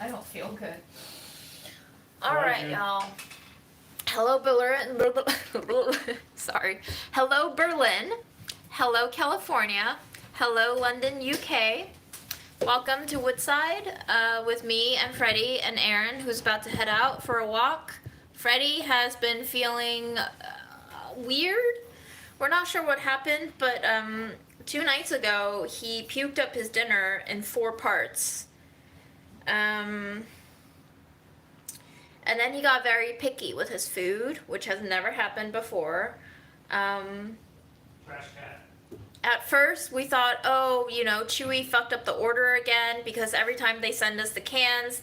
I don't feel good. Alright, y'all. Hello, Berlin. Sorry. Hello, Berlin. Hello, California. Hello, London, UK. Welcome to Woodside with me and Freddie and Aaron, who's about to head out for a walk. Freddie has been feeling weird. We're not sure what happened, but 2 nights ago he puked up his dinner in 4 parts. And then he got very picky with his food, which has never happened before. Trash cat. At first, we thought, oh, Chewy fucked up the order again, because every time they send us the cans,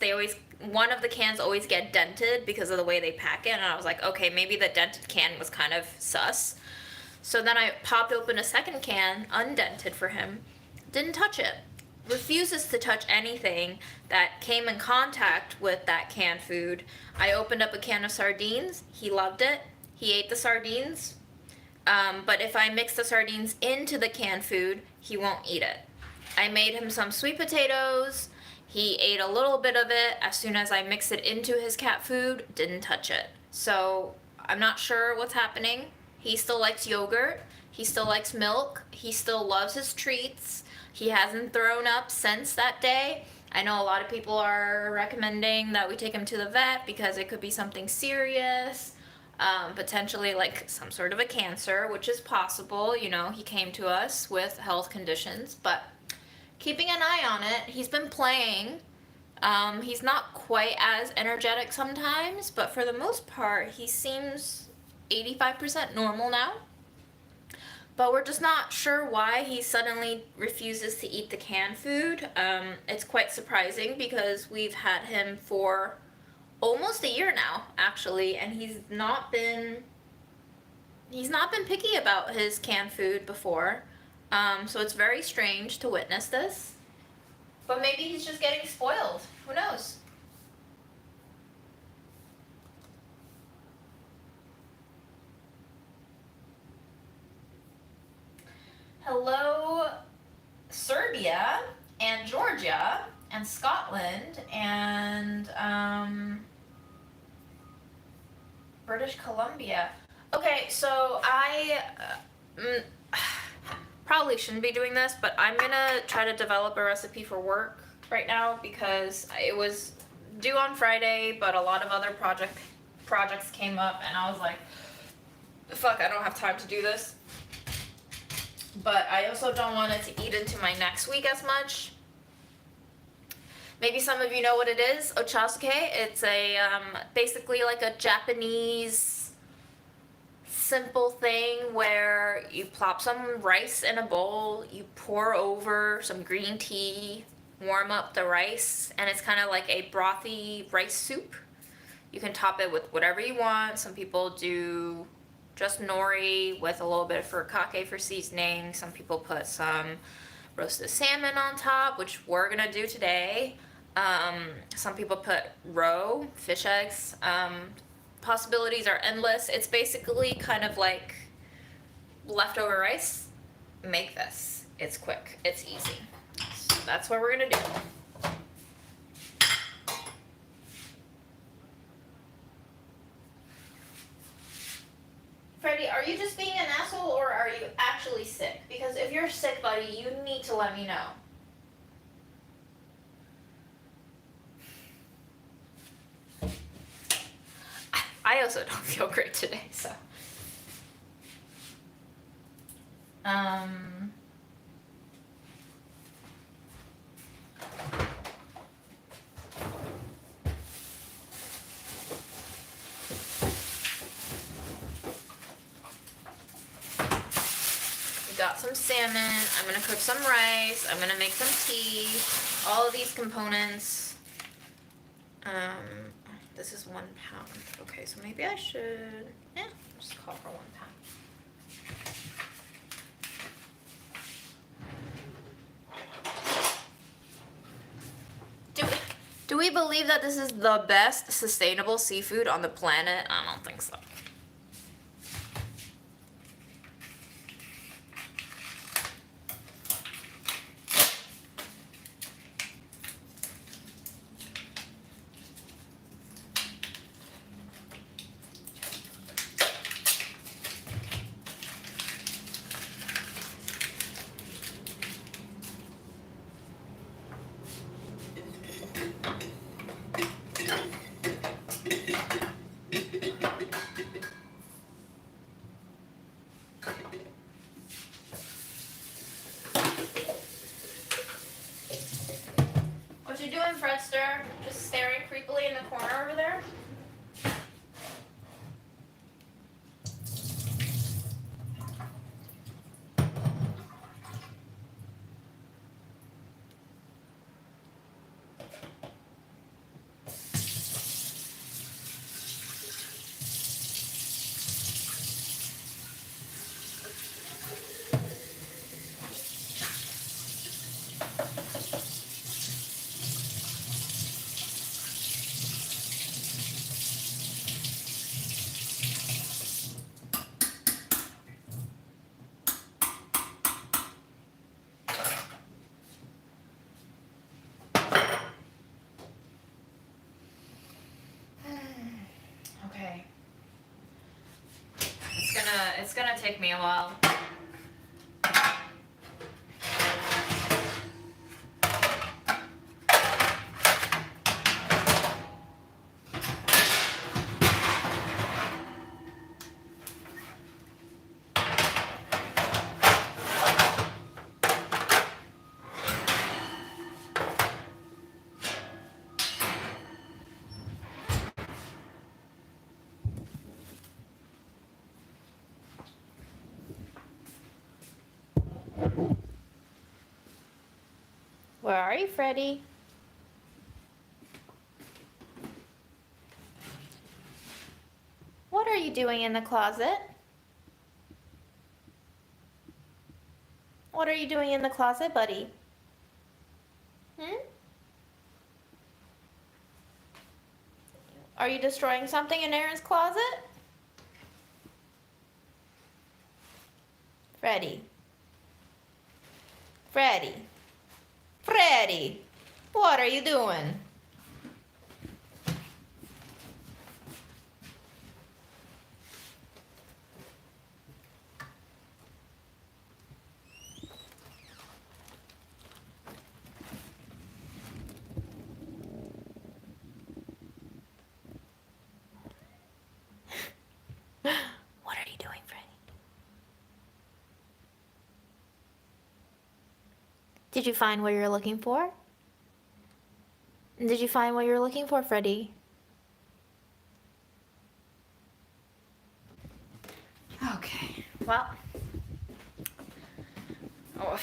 one of the cans always get dented because of the way they pack it. And I was like, okay, maybe the dented can was kind of sus. So then I popped open a second can, undented for him, didn't touch it. Refuses to touch anything that came in contact with that canned food. I opened up a can of sardines. He loved it. He ate the sardines. But if I mix the sardines into the canned food, he won't eat it. I made him some sweet potatoes. He ate a little bit of it. As soon as I mixed it into his cat food, didn't touch it. So I'm not sure what's happening. He still likes yogurt. He still likes milk. He still loves his treats. He hasn't thrown up since that day. I know a lot of people are recommending that we take him to the vet because it could be something serious, potentially like some sort of a cancer, which is possible. He came to us with health conditions, but keeping an eye on it. He's been playing. He's not quite as energetic sometimes, but for the most part, he seems 85% normal now. But we're just not sure why he suddenly refuses to eat the canned food. It's quite surprising because we've had him for almost a year now, actually, and he's not been picky about his canned food before. So it's very strange to witness this. But maybe he's just getting spoiled. Who knows? Hello, Serbia and Georgia and Scotland and British Columbia. Okay, so I probably shouldn't be doing this, but I'm gonna try to develop a recipe for work right now because it was due on Friday, but a lot of other projects came up, and I was like, fuck, I don't have time to do this. But I also don't want it to eat into my next week as much. Maybe some of you know what it is, Ochazuke. It's a basically like a Japanese simple thing where you plop some rice in a bowl, you pour over some green tea, warm up the rice, and it's kind of like a brothy rice soup. You can top it with whatever you want. Some people do just nori with a little bit of furikake for seasoning. Some people put some roasted salmon on top, which we're gonna do today. Some people put roe, fish eggs. Possibilities are endless. It's basically kind of like leftover rice. Make this. It's quick. It's easy. So that's what we're gonna do. Freddie, are you just being an asshole or are you actually sick? Because if you're sick, buddy, you need to let me know. I also don't feel great today, so. We got some salmon. I'm gonna cook some rice. I'm gonna make some tea. All of these components. This is 1 pound. Okay, so maybe I should, just call for 1 pound. Do we believe that this is the best sustainable seafood on the planet? I don't think so. Fredster, just staring creepily in the corner over there. Okay. It's gonna take me a while. Where are you, Freddy? What are you doing in the closet? What are you doing in the closet, buddy? Are you destroying something in Aaron's closet? Freddy. Freddy. Freddy. What are you doing? What are you doing, Freddy? Did you find what you're looking for? Did you find what you're looking for, Freddy? Okay, well. Oh.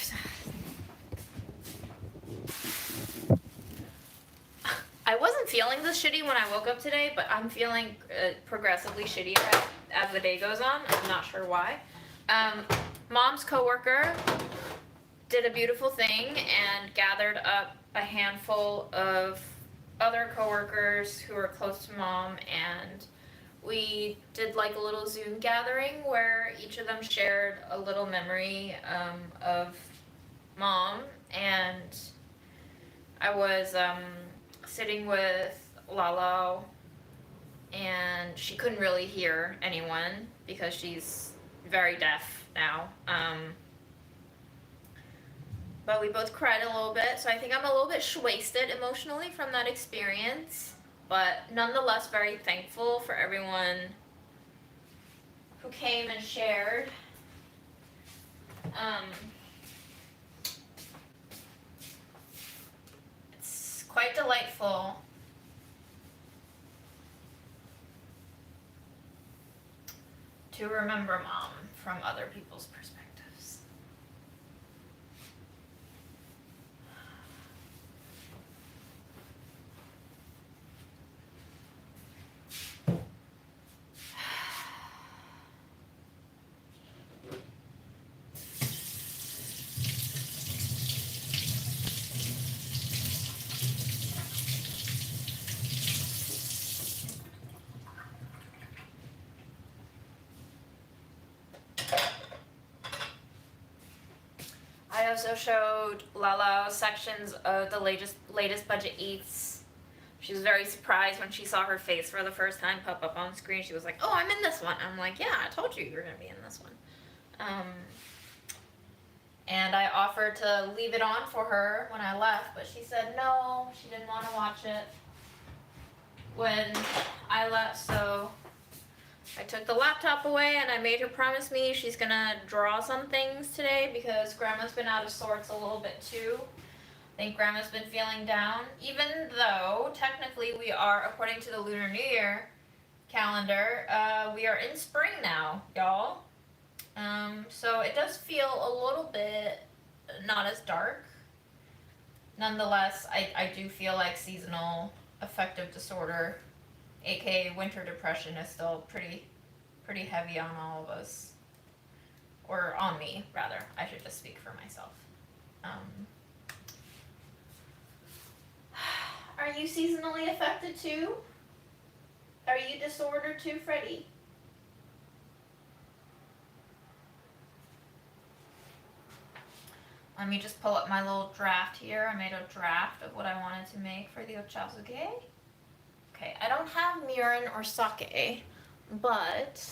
I wasn't feeling this shitty when I woke up today, but I'm feeling progressively shittier as the day goes on. I'm not sure why. Mom's coworker did a beautiful thing and gathered up a handful of other coworkers who were close to Mom, and we did like a little Zoom gathering where each of them shared a little memory of Mom, and I was sitting with Lalo, and she couldn't really hear anyone because she's very deaf now. But we both cried a little bit, so I think I'm a little bit wasted emotionally from that experience, but nonetheless very thankful for everyone who came and shared. It's quite delightful to remember Mom from other people's perspectives. I also showed Lala sections of the latest Budget Eats. She was very surprised when she saw her face for the first time pop up on screen. She was like, "Oh, I'm in this one." I'm like, "Yeah, I told you you were gonna be in this one." And I offered to leave it on for her when I left, but she said no, she didn't want to watch it when I left, so I took the laptop away and I made her promise me she's gonna draw some things today because Grandma's been out of sorts a little bit too. think Grandma's been feeling down, even though technically we are, according to the Lunar New Year calendar, we are in spring now, y'all. So it does feel a little bit not as dark. Nonetheless, I do feel like seasonal affective disorder, aka winter depression, is still pretty heavy on all of us. Or on me, rather. I should just speak for myself. Are you seasonally affected too? Are you disordered too, Freddie? Let me just pull up my little draft here. I made a draft of what I wanted to make for the Ochazuke. Okay, I don't have mirin or sake, but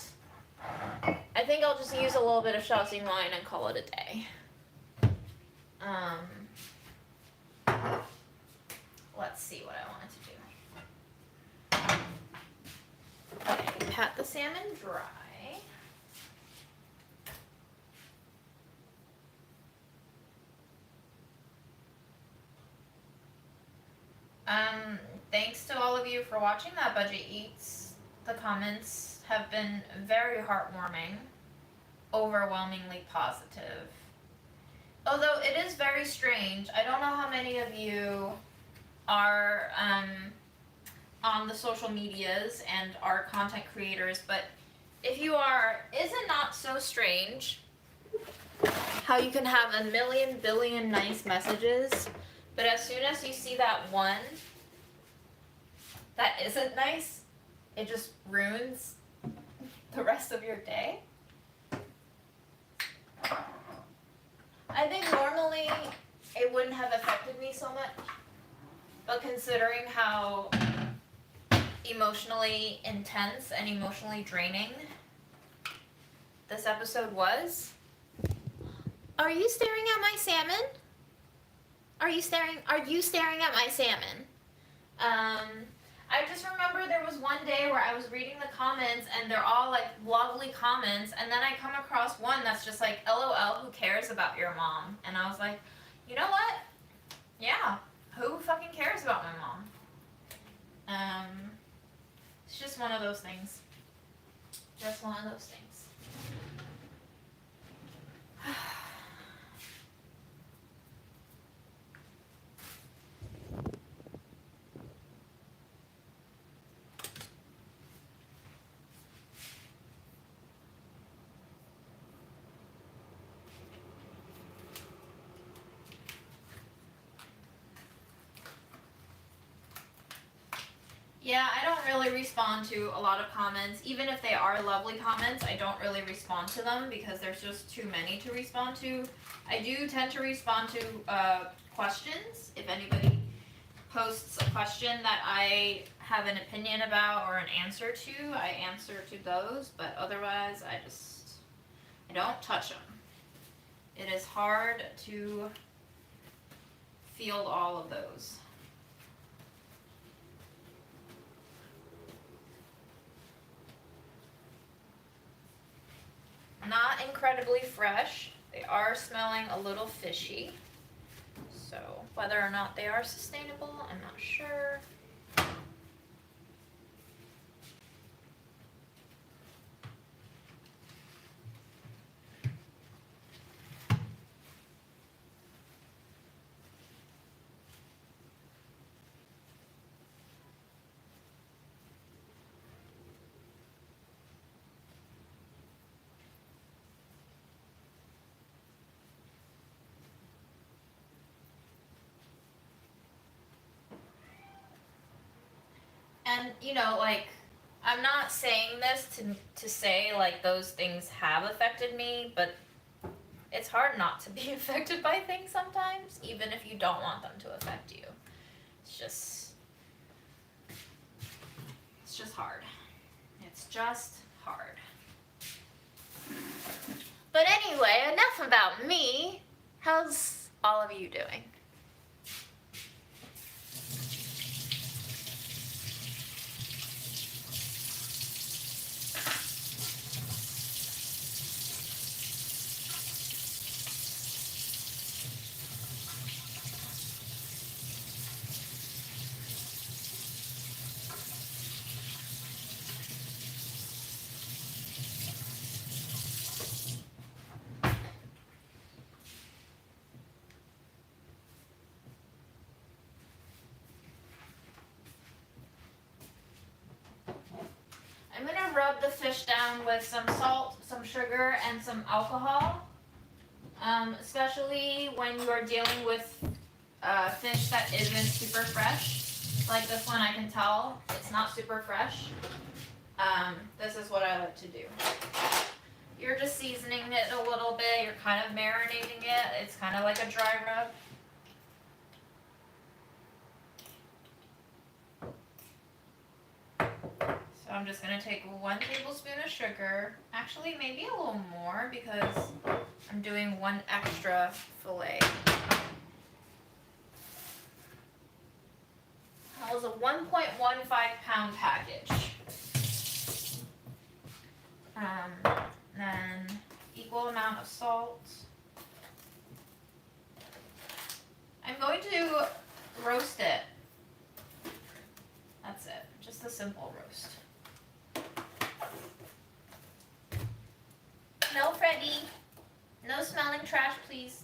I think I'll just use a little bit of shaoxing wine and call it a day. Let's see what I wanted to do. Okay, pat the salmon dry. Thanks to all of you for watching That Budget Eats. The comments have been very heartwarming, overwhelmingly positive. Although it is very strange, I don't know how many of you are on the social medias and are content creators, but if you are, is it not so strange how you can have a million billion nice messages, but as soon as you see that one that isn't nice, it just ruins the rest of your day? I think normally it wouldn't have affected me so much, but considering how emotionally intense and emotionally draining this episode was. Are you staring at my salmon? Are you staring at my salmon? I just remember there was one day where I was reading the comments and they're all like lovely comments, and then I come across one that's just like, LOL, who cares about your mom? And I was like, you know what? Yeah, who fucking cares about my mom? It's just one of those things. Just one of those things. Yeah, I don't really respond to a lot of comments. Even if they are lovely comments, I don't really respond to them because there's just too many to respond to. I do tend to respond to questions. If anybody posts a question that I have an opinion about or an answer to, I answer to those, but otherwise I don't touch them. It is hard to field all of those. Not incredibly fresh. They are smelling a little fishy. So whether or not they are sustainable, I'm not sure. And, you know, like, I'm not saying this to say, like, those things have affected me, but it's hard not to be affected by things sometimes, even if you don't want them to affect you. It's just hard. It's just hard. But anyway, enough about me. How's all of you doing? rub the fish down with some salt, some sugar, and some alcohol. Especially when you are dealing with fish that isn't super fresh. Like this one, I can tell it's not super fresh. This is what I like to do. You're just seasoning it a little bit. You're kind of marinating it. It's kind of like a dry rub. So I'm just going to take 1 tablespoon of sugar. Actually, maybe a little more because I'm doing 1 extra fillet. That was a 1.15 pound package. Then equal amount of salt. I'm going to roast it. That's it. Just a simple roast. No, Freddie. No smelling trash, please.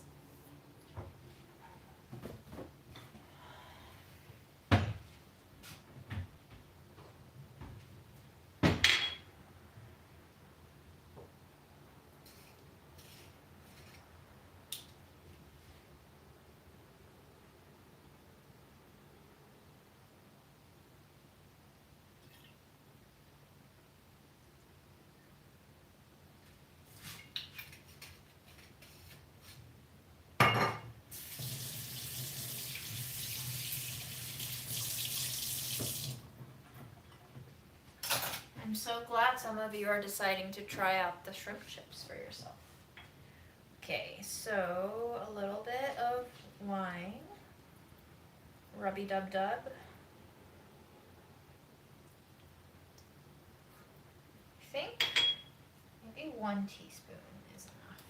I'm so glad some of you are deciding to try out the shrimp chips for yourself. Okay, so a little bit of wine. Rubby-dub-dub. I think maybe 1 teaspoon is enough.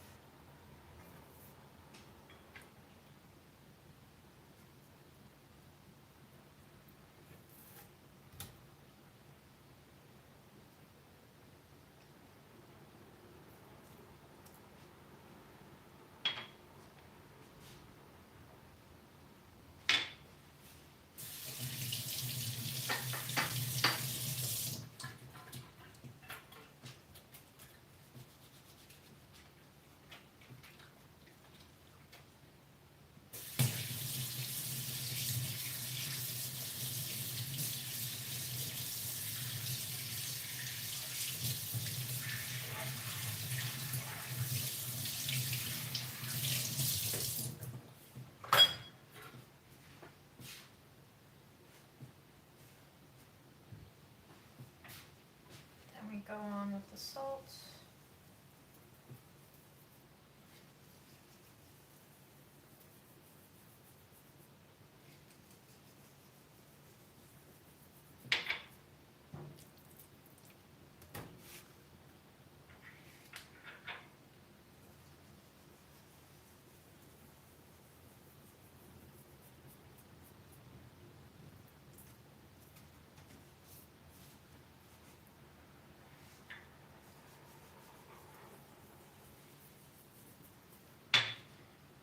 Then we go on with the salt.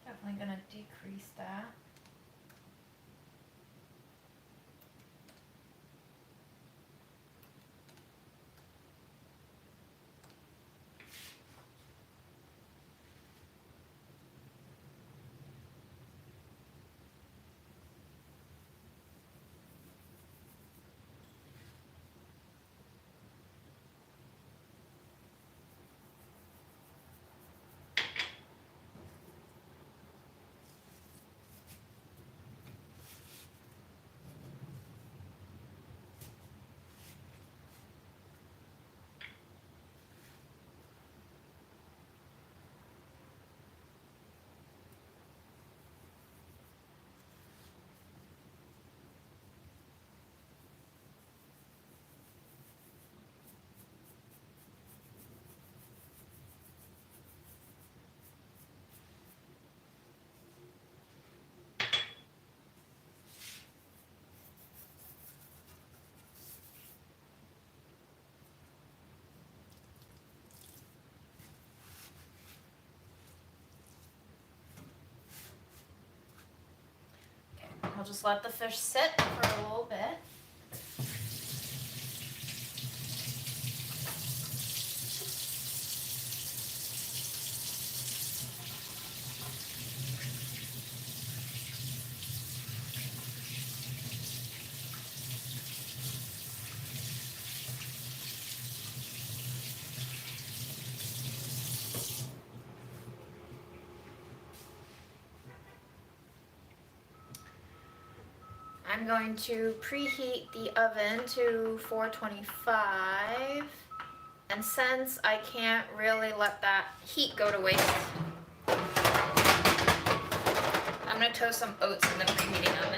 Definitely gonna decrease that. I'll just let the fish sit for a little bit. I'm going to preheat the oven to 425. And since I can't really let that heat go to waste, I'm gonna toast some oats in the preheating oven.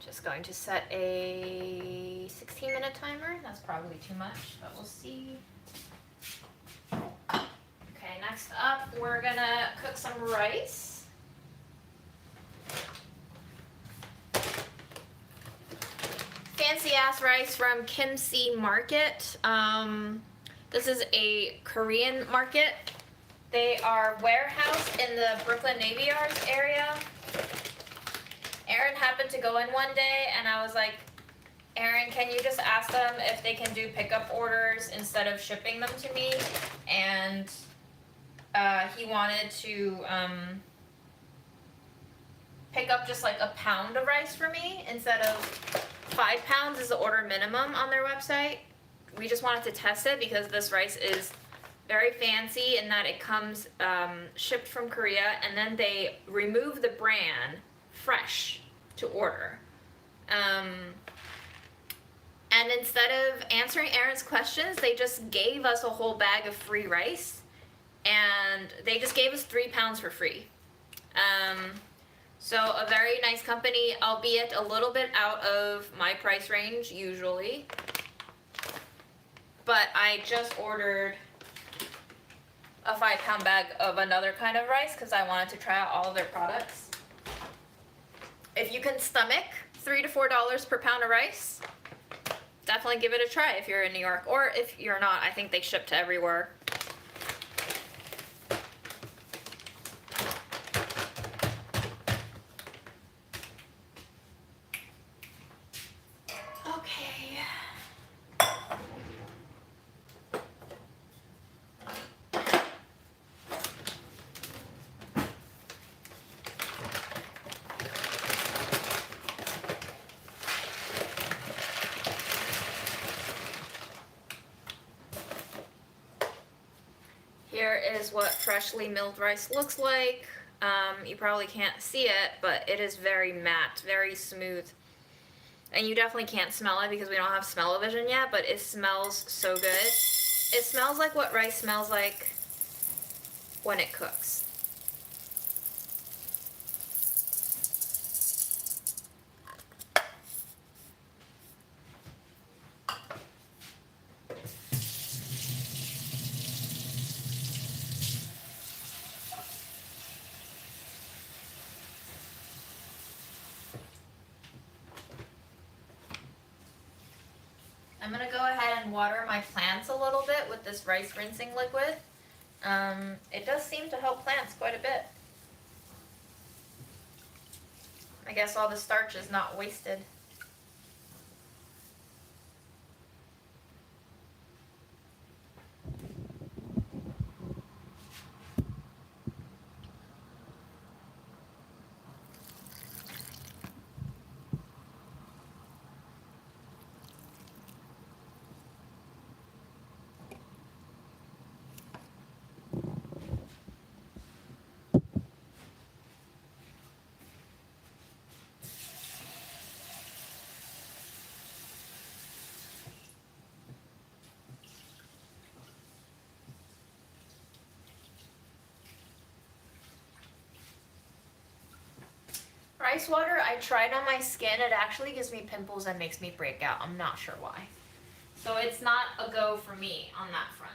Just going to set a 16-minute timer. That's probably too much, but we'll see. Okay, next up, we're gonna cook some rice. Fancy ass rice from Kimchi Market. This is a Korean market. They are warehoused in the Brooklyn Navy Yards area. Aaron happened to go in one day and I was like, Aaron, can you just ask them if they can do pickup orders instead of shipping them to me? And he wanted to pick up just like a pound of rice for me instead of 5 pounds is the order minimum on their website. We just wanted to test it because this rice is very fancy in that it comes shipped from Korea and then they remove the bran fresh to order. And instead of answering Aaron's questions, they just gave us a whole bag of free rice and they just gave us 3 pounds for free. So a very nice company, albeit a little bit out of my price range usually. But I just ordered a 5-pound bag of another kind of rice because I wanted to try out all of their products. If you can stomach $3 to $4 per pound of rice, definitely give it a try if you're in New York. Or if you're not, I think they ship to everywhere. Okay. Here is what freshly milled rice looks like. You probably can't see it, but it is very matte, very smooth. And you definitely can't smell it because we don't have smell-o-vision yet, but it smells so good. It smells like what rice smells like when it cooks. I'm gonna go ahead and water my plants a little bit with this rice rinsing liquid. It does seem to help plants quite a bit. I guess all the starch is not wasted. Rice water, I tried on my skin. It actually gives me pimples and makes me break out. I'm not sure why. So it's not a go for me on that front.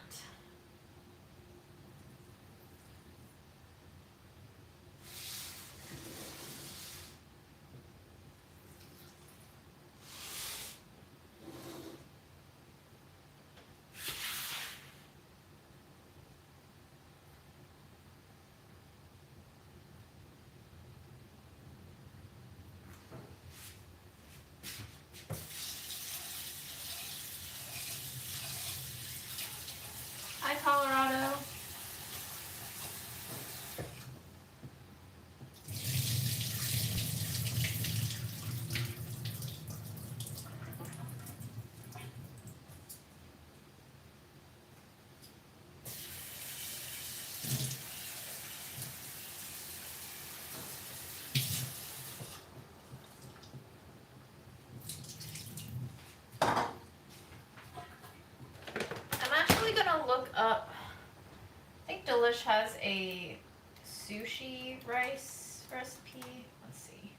a sushi rice recipe. Let's see.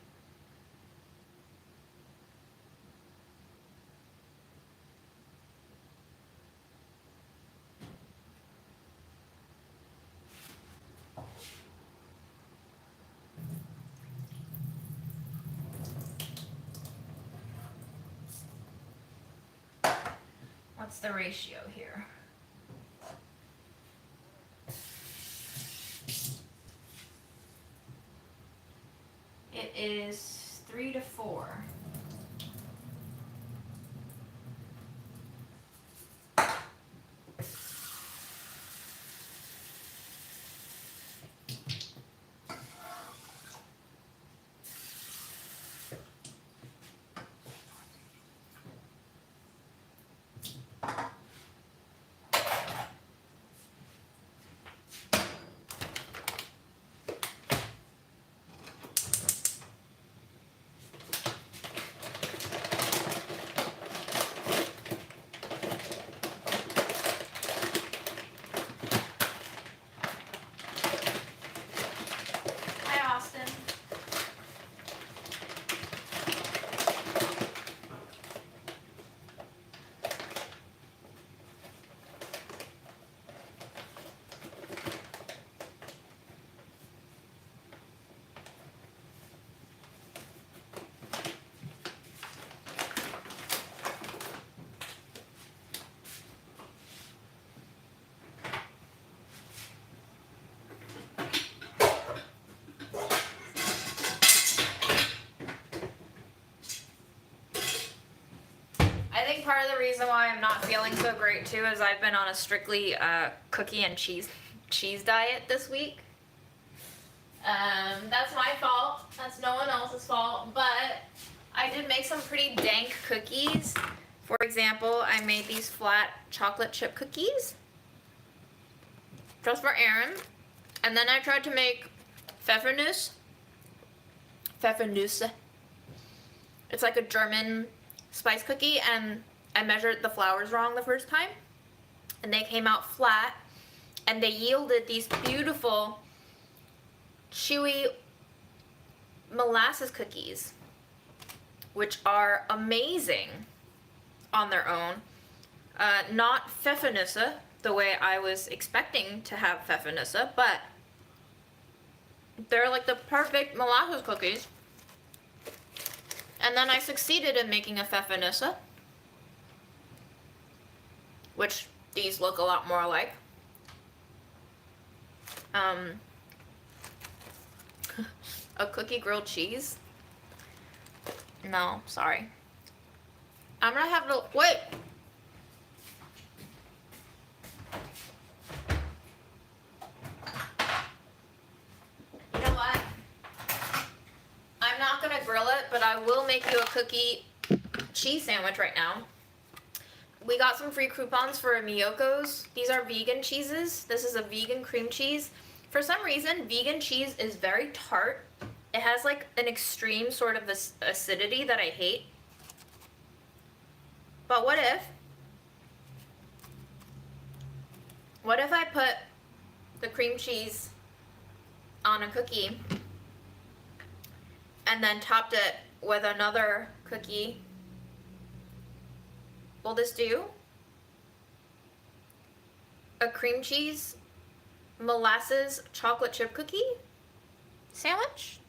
What's the ratio here? It is 3 to 4. Hi, Austin. I think part of the reason why I'm not feeling so great too is I've been on a strictly cookie and cheese diet this week. That's my fault. That's no one else's fault. But I did make some pretty dank cookies. For example, I made these flat chocolate chip cookies just for Aaron. And then I tried to make Pfeffernusse. It's like a German spice cookie, and I measured the flours wrong the first time, and they came out flat, and they yielded these beautiful, chewy molasses cookies, which are amazing on their own. Not Pfeffernusse, the way I was expecting to have Pfeffernusse, but they're like the perfect molasses cookies. And then I succeeded in making a Pfeffernusse, which these look a lot more like. A cookie grilled cheese? No, sorry. I'm gonna have to, wait! You know what? I'm not gonna grill it, but I will make you a cookie cheese sandwich right now. We got some free coupons for Miyoko's. These are vegan cheeses. This is a vegan cream cheese. For some reason, vegan cheese is very tart. It has like an extreme sort of acidity that I hate. But what if I put the cream cheese on a cookie and then topped it with another cookie? Will this do? A cream cheese molasses chocolate chip cookie sandwich?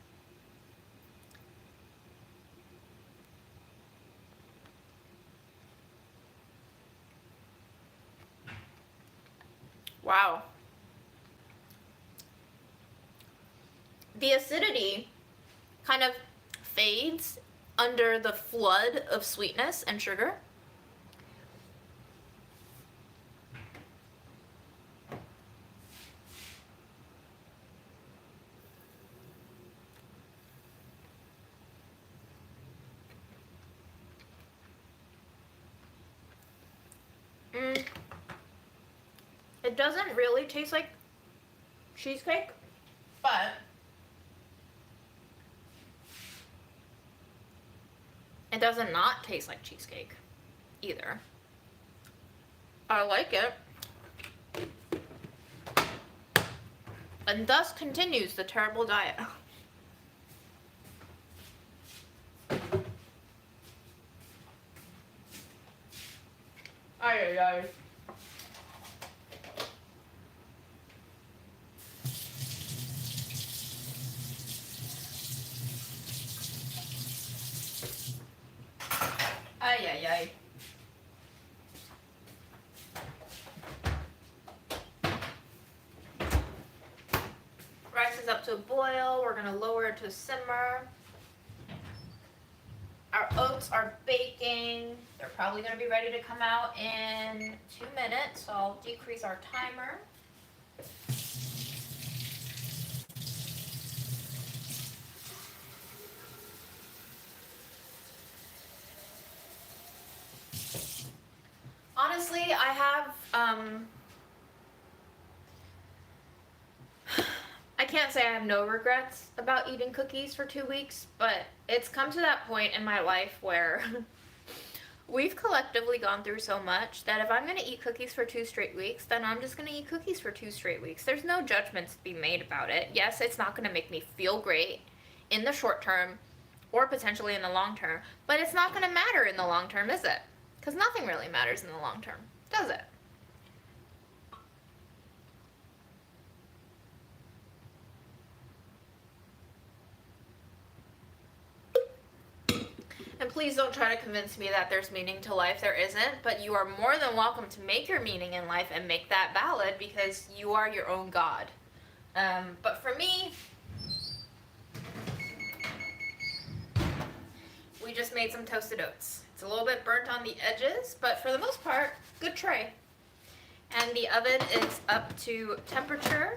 Wow. The acidity kind of fades under the flood of sweetness and sugar. It doesn't really taste like cheesecake, but it doesn't not taste like cheesecake either. I like it. And thus continues the terrible diet. Ay, ay, ay. Ay, ay, ay. Rice is up to a boil. We're gonna lower it to simmer. Our oats are baking. They're probably gonna be ready to come out in 2 minutes, so I'll decrease our timer. Honestly, I have, I can't say I have no regrets about eating cookies for 2 weeks, but it's come to that point in my life where we've collectively gone through so much that if I'm going to eat cookies for 2 straight weeks, then I'm just going to eat cookies for 2 straight weeks. There's no judgments to be made about it. Yes, it's not going to make me feel great in the short term or potentially in the long term, but it's not going to matter in the long term, is it? Because nothing really matters in the long term, does it? And please don't try to convince me that there's meaning to life. There isn't, but you are more than welcome to make your meaning in life and make that valid because you are your own God. But for me, we just made some toasted oats. It's a little bit burnt on the edges, but for the most part, good tray. And the oven is up to temperature,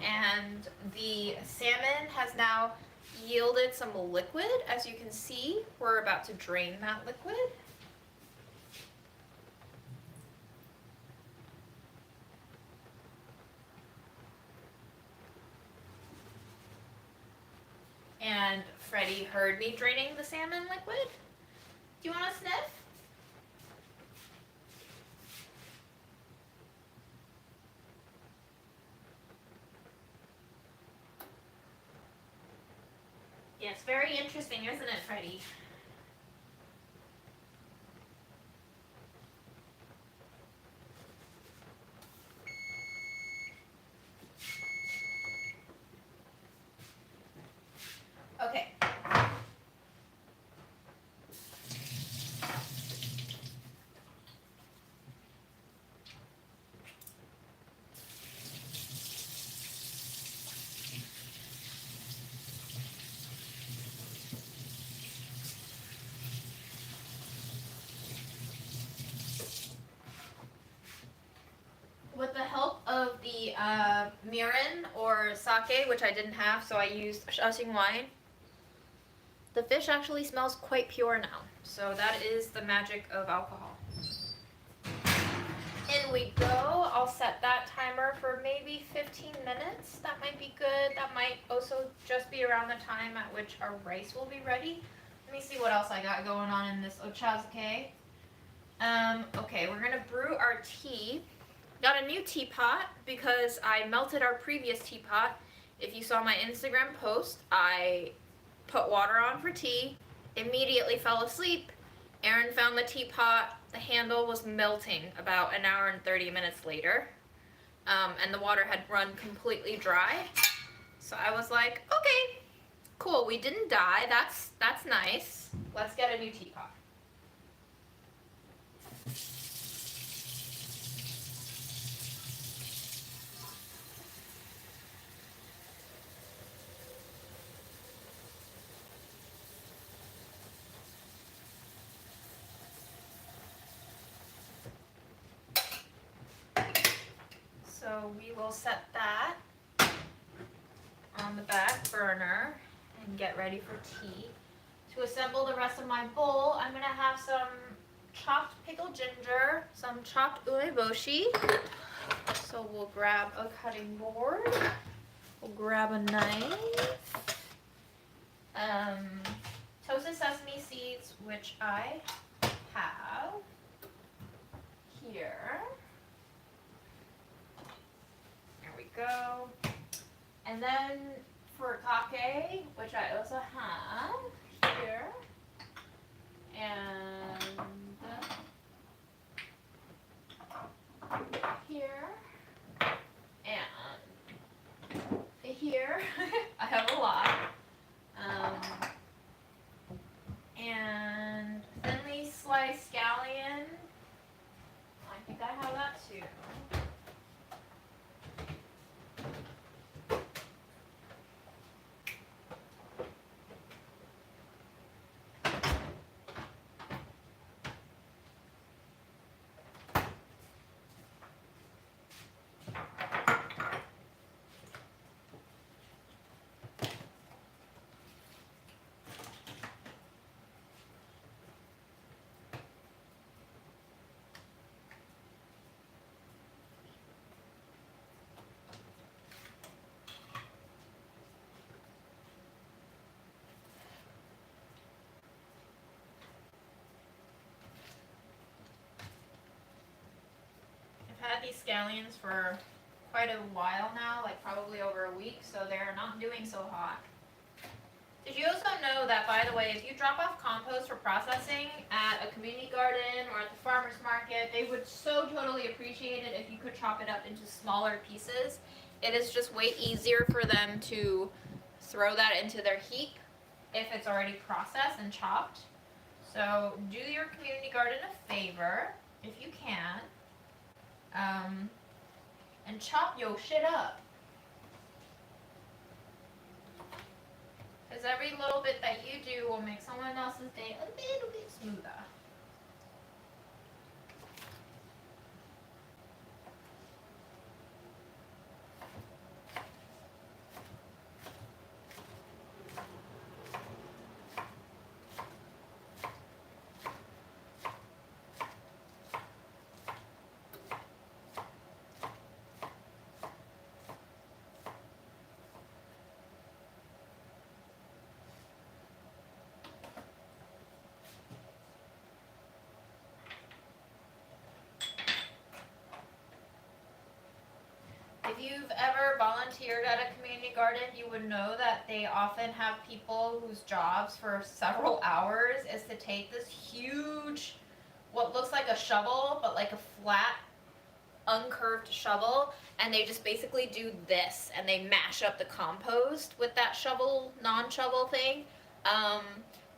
and the salmon has now yielded some liquid. As you can see, we're about to drain that liquid. And Freddie heard me draining the salmon liquid. Do you want to sniff? Yes, very interesting, isn't it, Freddie? Okay. With the help of the mirin or sake, which I didn't have, so I used Ochazuke wine, the fish actually smells quite pure now. So that is the magic of alcohol. In we go. I'll set that timer for maybe 15 minutes. That might be good. That might also just be around the time at which our rice will be ready. Let me see what else I got going on in this Ochazuke. Okay, we're gonna brew our tea. Got a new teapot because I melted our previous teapot. If you saw my Instagram post, I put water on for tea, immediately fell asleep. Aaron found the teapot. The handle was melting about an hour and 30 minutes later. And the water had run completely dry. So I was like, okay, cool, we didn't die. That's nice. Let's get a new teapot. So we will set that on the back burner and get ready for tea. To assemble the rest of my bowl, I'm going to have some chopped pickled ginger, some chopped umeboshi. So we'll grab a cutting board, we'll grab a knife, toasted sesame seeds, which I have here. There we go. And then furikake, which I also have here, and here, and here. I have a lot. And thinly sliced scallion. I think I have that too. I've had these scallions for quite a while now, like probably over a week, so they're not doing so hot. Did you also know that, by the way, if you drop off compost for processing at a community garden or at the farmer's market, they would so totally appreciate it if you could chop it up into smaller pieces. It is just way easier for them to throw that into their heap if it's already processed and chopped. So do your community garden a favor, if you can, and chop your shit up. Because every little bit that you do will make someone else's day a little bit smoother. If you've ever volunteered at a community garden, you would know that they often have people whose jobs for several hours is to take this huge, what looks like a shovel, but like a flat, uncurved shovel, and they just basically do this, and they mash up the compost with that shovel, non-shovel thing,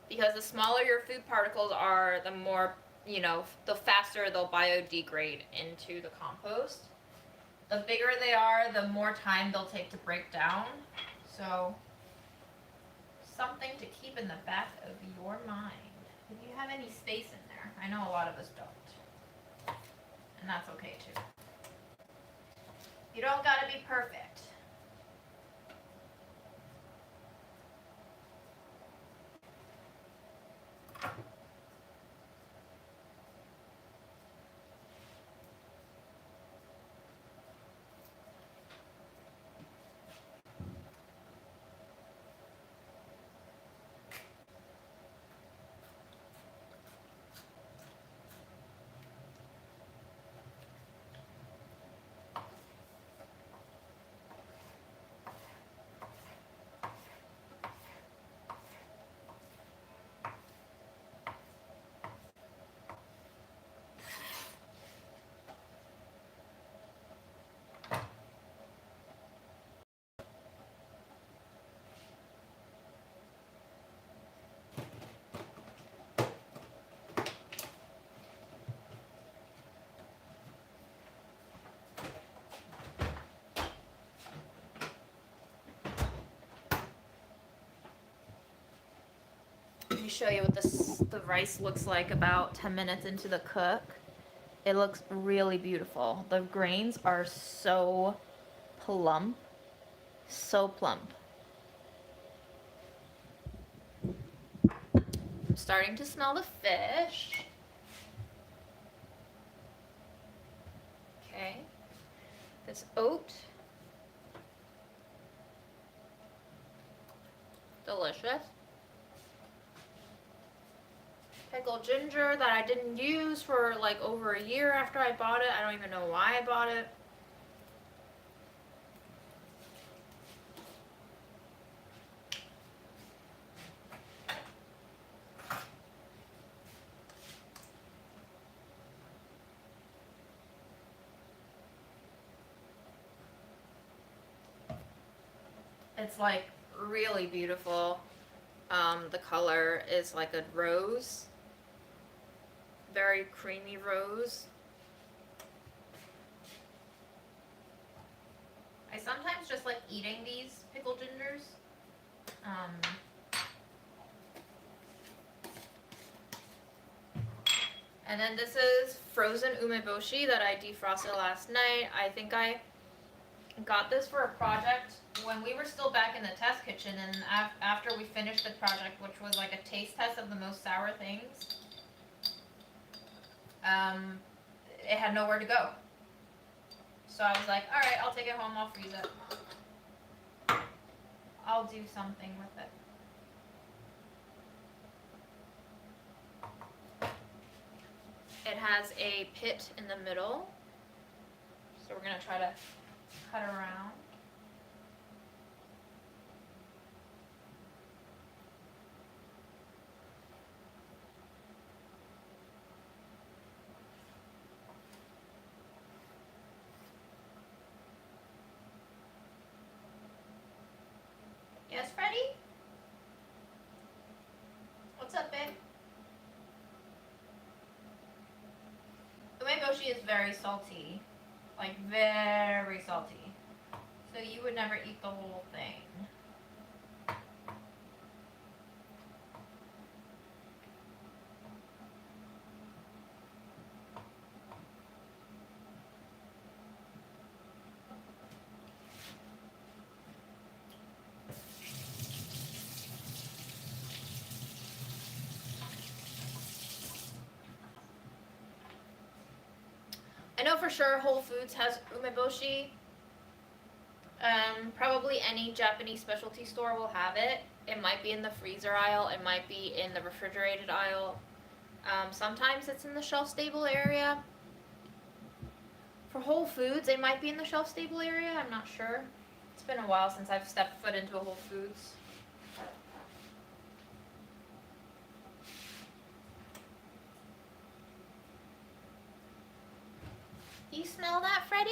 because the smaller your food particles are, the more, the faster they'll biodegrade into the compost. The bigger they are, the more time they'll take to break down. So, something to keep in the back of your mind. If you have any space in there, I know a lot of us don't. And that's okay too. You don't gotta be perfect. Let me show you what the rice looks like about 10 minutes into the cook. It looks really beautiful. The grains are so plump. So plump. I'm starting to smell the fish. Okay. This oat. Delicious. Pickled ginger that I didn't use for like over a year after I bought it. I don't even know why I bought it. It's like really beautiful. The color is like a rose, very creamy rose. I sometimes just like eating these pickled gingers. And then this is frozen umeboshi that I defrosted last night. I think I got this for a project when we were still back in the test kitchen, and after we finished the project, which was like a taste test of the most sour things, it had nowhere to go. So I was like, all right, I'll take it home, I'll freeze it. I'll do something with it. It has a pit in the middle, so we're gonna try to cut around. Yes, Freddie? What's up, babe? Umeboshi is very salty. Like, very salty. So you would never eat the whole thing. I know for sure Whole Foods has umeboshi. Probably any Japanese specialty store will have it. It might be in the freezer aisle. It might be in the refrigerated aisle. Sometimes it's in the shelf-stable area. For Whole Foods, it might be in the shelf-stable area. I'm not sure. It's been a while since I've stepped foot into a Whole Foods. Do you smell that, Freddie?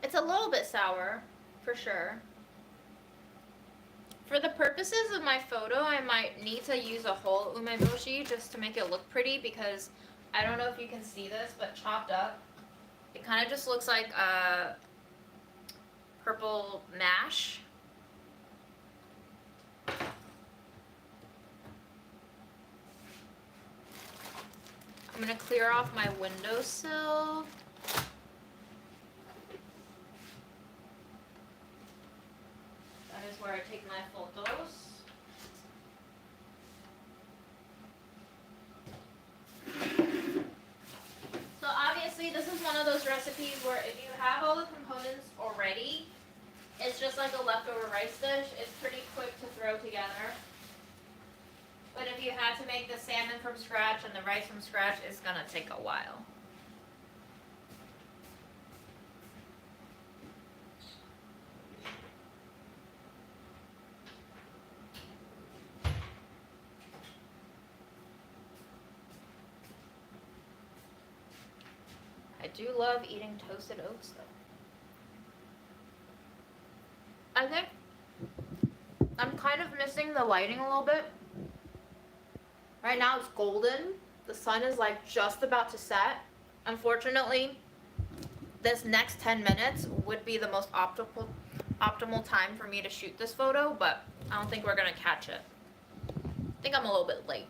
It's a little bit sour, for sure. For the purposes of my photo, I might need to use a whole umeboshi just to make it look pretty, because I don't know if you can see this, but chopped up, it kind of just looks like a purple mash. I'm gonna clear off my windowsill. That is where I take my photos. So obviously this is one of those recipes where if you have all the components already, it's just like a leftover rice dish. It's pretty quick to throw together. But if you had to make the salmon from scratch and the rice from scratch, it's gonna take a while. I do love eating toasted oats though. I think I'm kind of missing the lighting a little bit. Right now it's golden. The sun is like just about to set. Unfortunately, this next 10 minutes would be the most optimal time for me to shoot this photo, but I don't think we're gonna catch it. I think I'm a little bit late.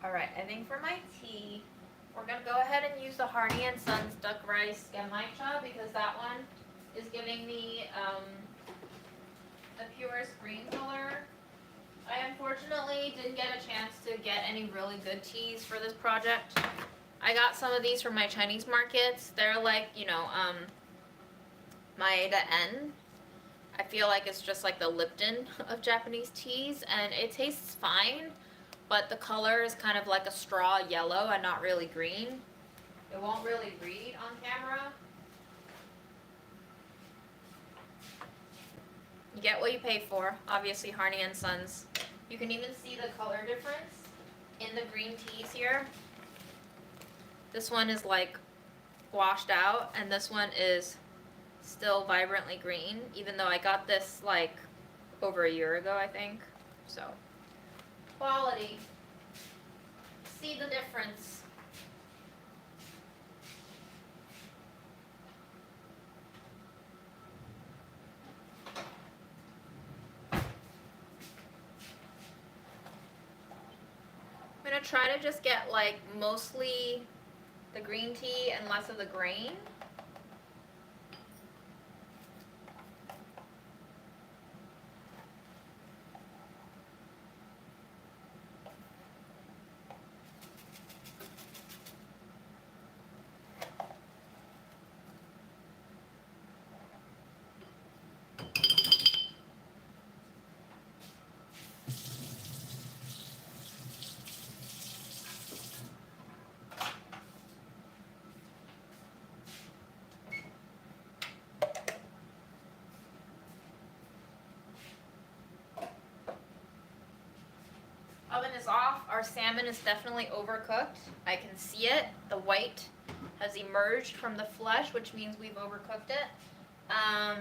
Alright, I think for my tea, we're going to go ahead and use the Harney and Sons Duck Rice Genmaicha, because that one is giving me the purest green color. I unfortunately didn't get a chance to get any really good teas for this project. I got some of these from my Chinese markets. They're like, you know, Maeda N. I feel like it's just like the Lipton of Japanese teas, and it tastes fine, but the color is kind of like a straw yellow and not really green. It won't really read on camera. You get what you pay for. Obviously, Harney and Sons. You can even see the color difference in the green teas here. This one is like washed out, and this one is still vibrantly green, even though I got this like over a year ago, I think. So, quality. See the difference. I'm gonna try to just get like mostly the green tea and less of the grain. Oven is off. Our salmon is definitely overcooked. I can see it. The white has emerged from the flesh, which means we've overcooked it. I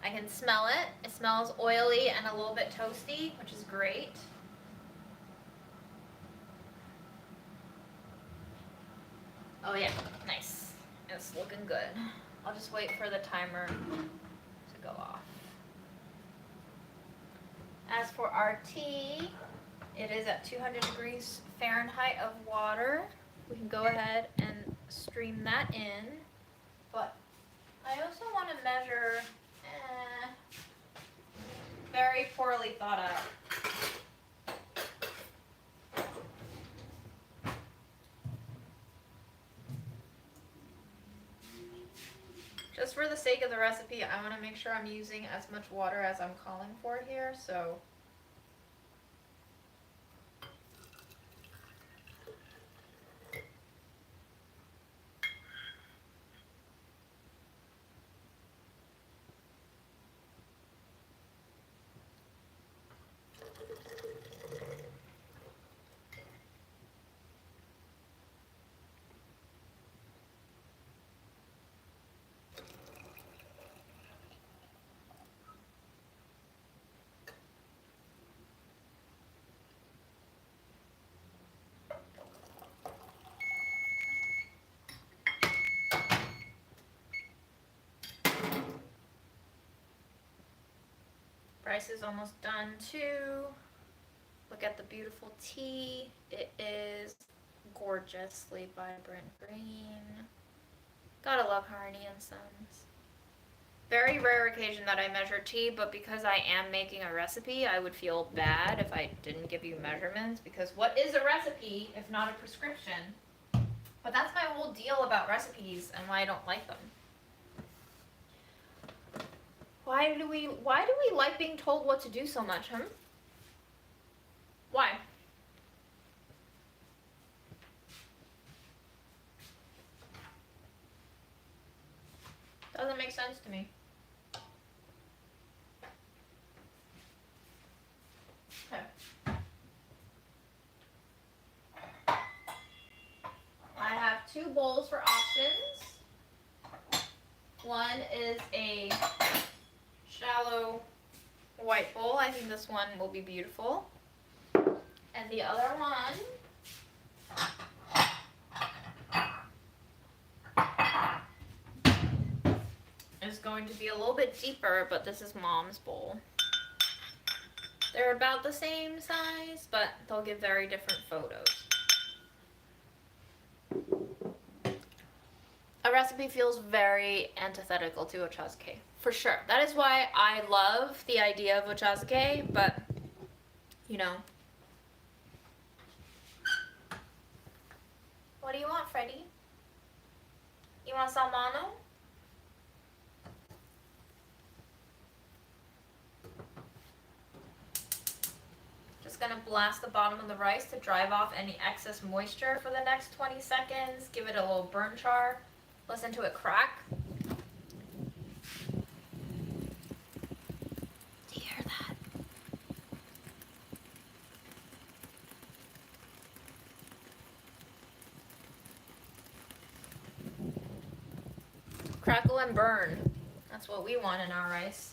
can smell it. It smells oily and a little bit toasty, which is great. Oh yeah, nice. It's looking good. I'll just wait for the timer to go off. As for our tea, it is at 200 degrees Fahrenheit of water. We can go ahead and stream that in. But I also want to measure, very poorly thought out. Just for the sake of the recipe, I want to make sure I'm using as much water as I'm calling for here, so. Rice is almost done too. Look at the beautiful tea. It is gorgeously vibrant green. Gotta love Harney and Sons. Very rare occasion that I measure tea, but because I am making a recipe, I would feel bad if I didn't give you measurements, because what is a recipe if not a prescription? But that's my whole deal about recipes and why I don't like them. Why do we like being told what to do so much, huh? Why? Doesn't make sense to me. Okay. I have 2 bowls for options. One is a shallow white bowl. I think this one will be beautiful. And the other one is going to be a little bit deeper, but this is Mom's bowl. They're about the same size, but they'll give very different photos. A recipe feels very antithetical to Ochazuke, for sure. That is why I love the idea of Ochazuke, but you know. What do you want, Freddy? You want salmano? Just gonna blast the bottom of the rice to drive off any excess moisture for the next 20 seconds. Give it a little burn char. Listen to it crack. Do you hear that? Crackle and burn. That's what we want in our rice.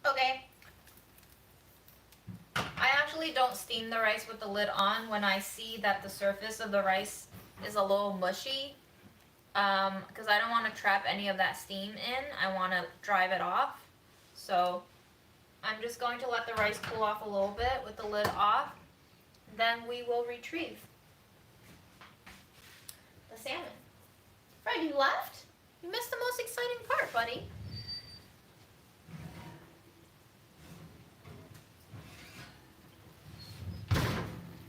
Okay. I actually don't steam the rice with the lid on when I see that the surface of the rice is a little mushy. Because I don't want to trap any of that steam in. I want to drive it off. So I'm just going to let the rice cool off a little bit with the lid off. Then we will retrieve the salmon. Fred, you left? You missed the most exciting part, buddy.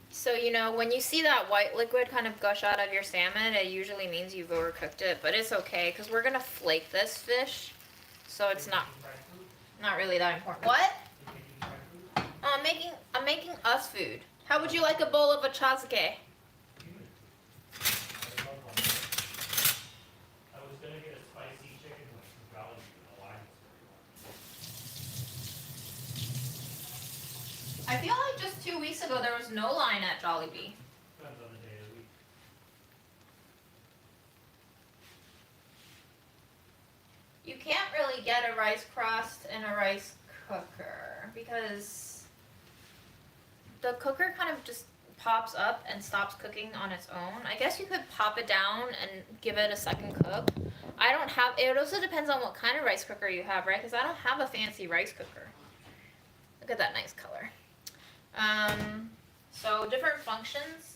So, you know, when you see that white liquid kind of gush out of your salmon, it usually means you've overcooked it, but it's okay, because we're going to flake this fish, so it's not really that important. What? I'm making us food. How would you like a bowl of Ochazuke? I was gonna get a spicy chicken wing from Jolly Bee, the line is I feel like just 2 weeks ago there was no line at Jollibee. depends on the day of the week. You can't really get a rice crust in a rice cooker because the cooker kind of just pops up and stops cooking on its own. I guess you could pop it down and give it a second cook. I don't have, it also depends on what kind of rice cooker you have, right? Because I don't have a fancy rice cooker. Look at that nice color. So different functions.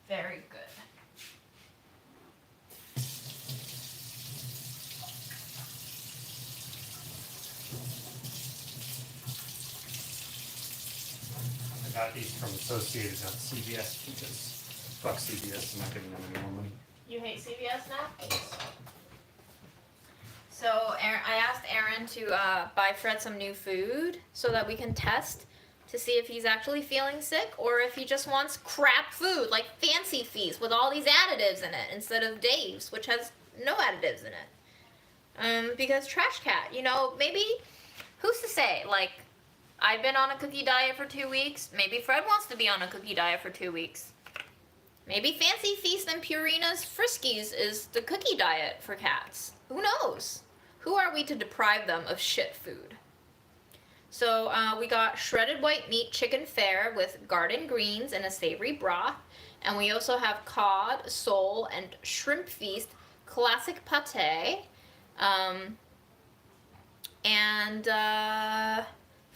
Very good. I got these from Associated, not CVS, because fuck CVS, I'm not giving them any more money. You hate CVS now? So I asked Aaron to buy Fred some new food so that we can test to see if he's actually feeling sick or if he just wants crap food, like Fancy Feast with all these additives in it instead of Dave's, which has no additives in it. Because Trash Cat, you know, maybe, who's to say, like, I've been on a cookie diet for 2 weeks. Maybe Fred wants to be on a cookie diet for 2 weeks. Maybe Fancy Feast and Purina's Friskies is the cookie diet for cats. Who knows? Who are we to deprive them of shit food? So we got shredded white meat chicken fare with garden greens and a savory broth. And we also have cod, sole, and shrimp feast classic pate. And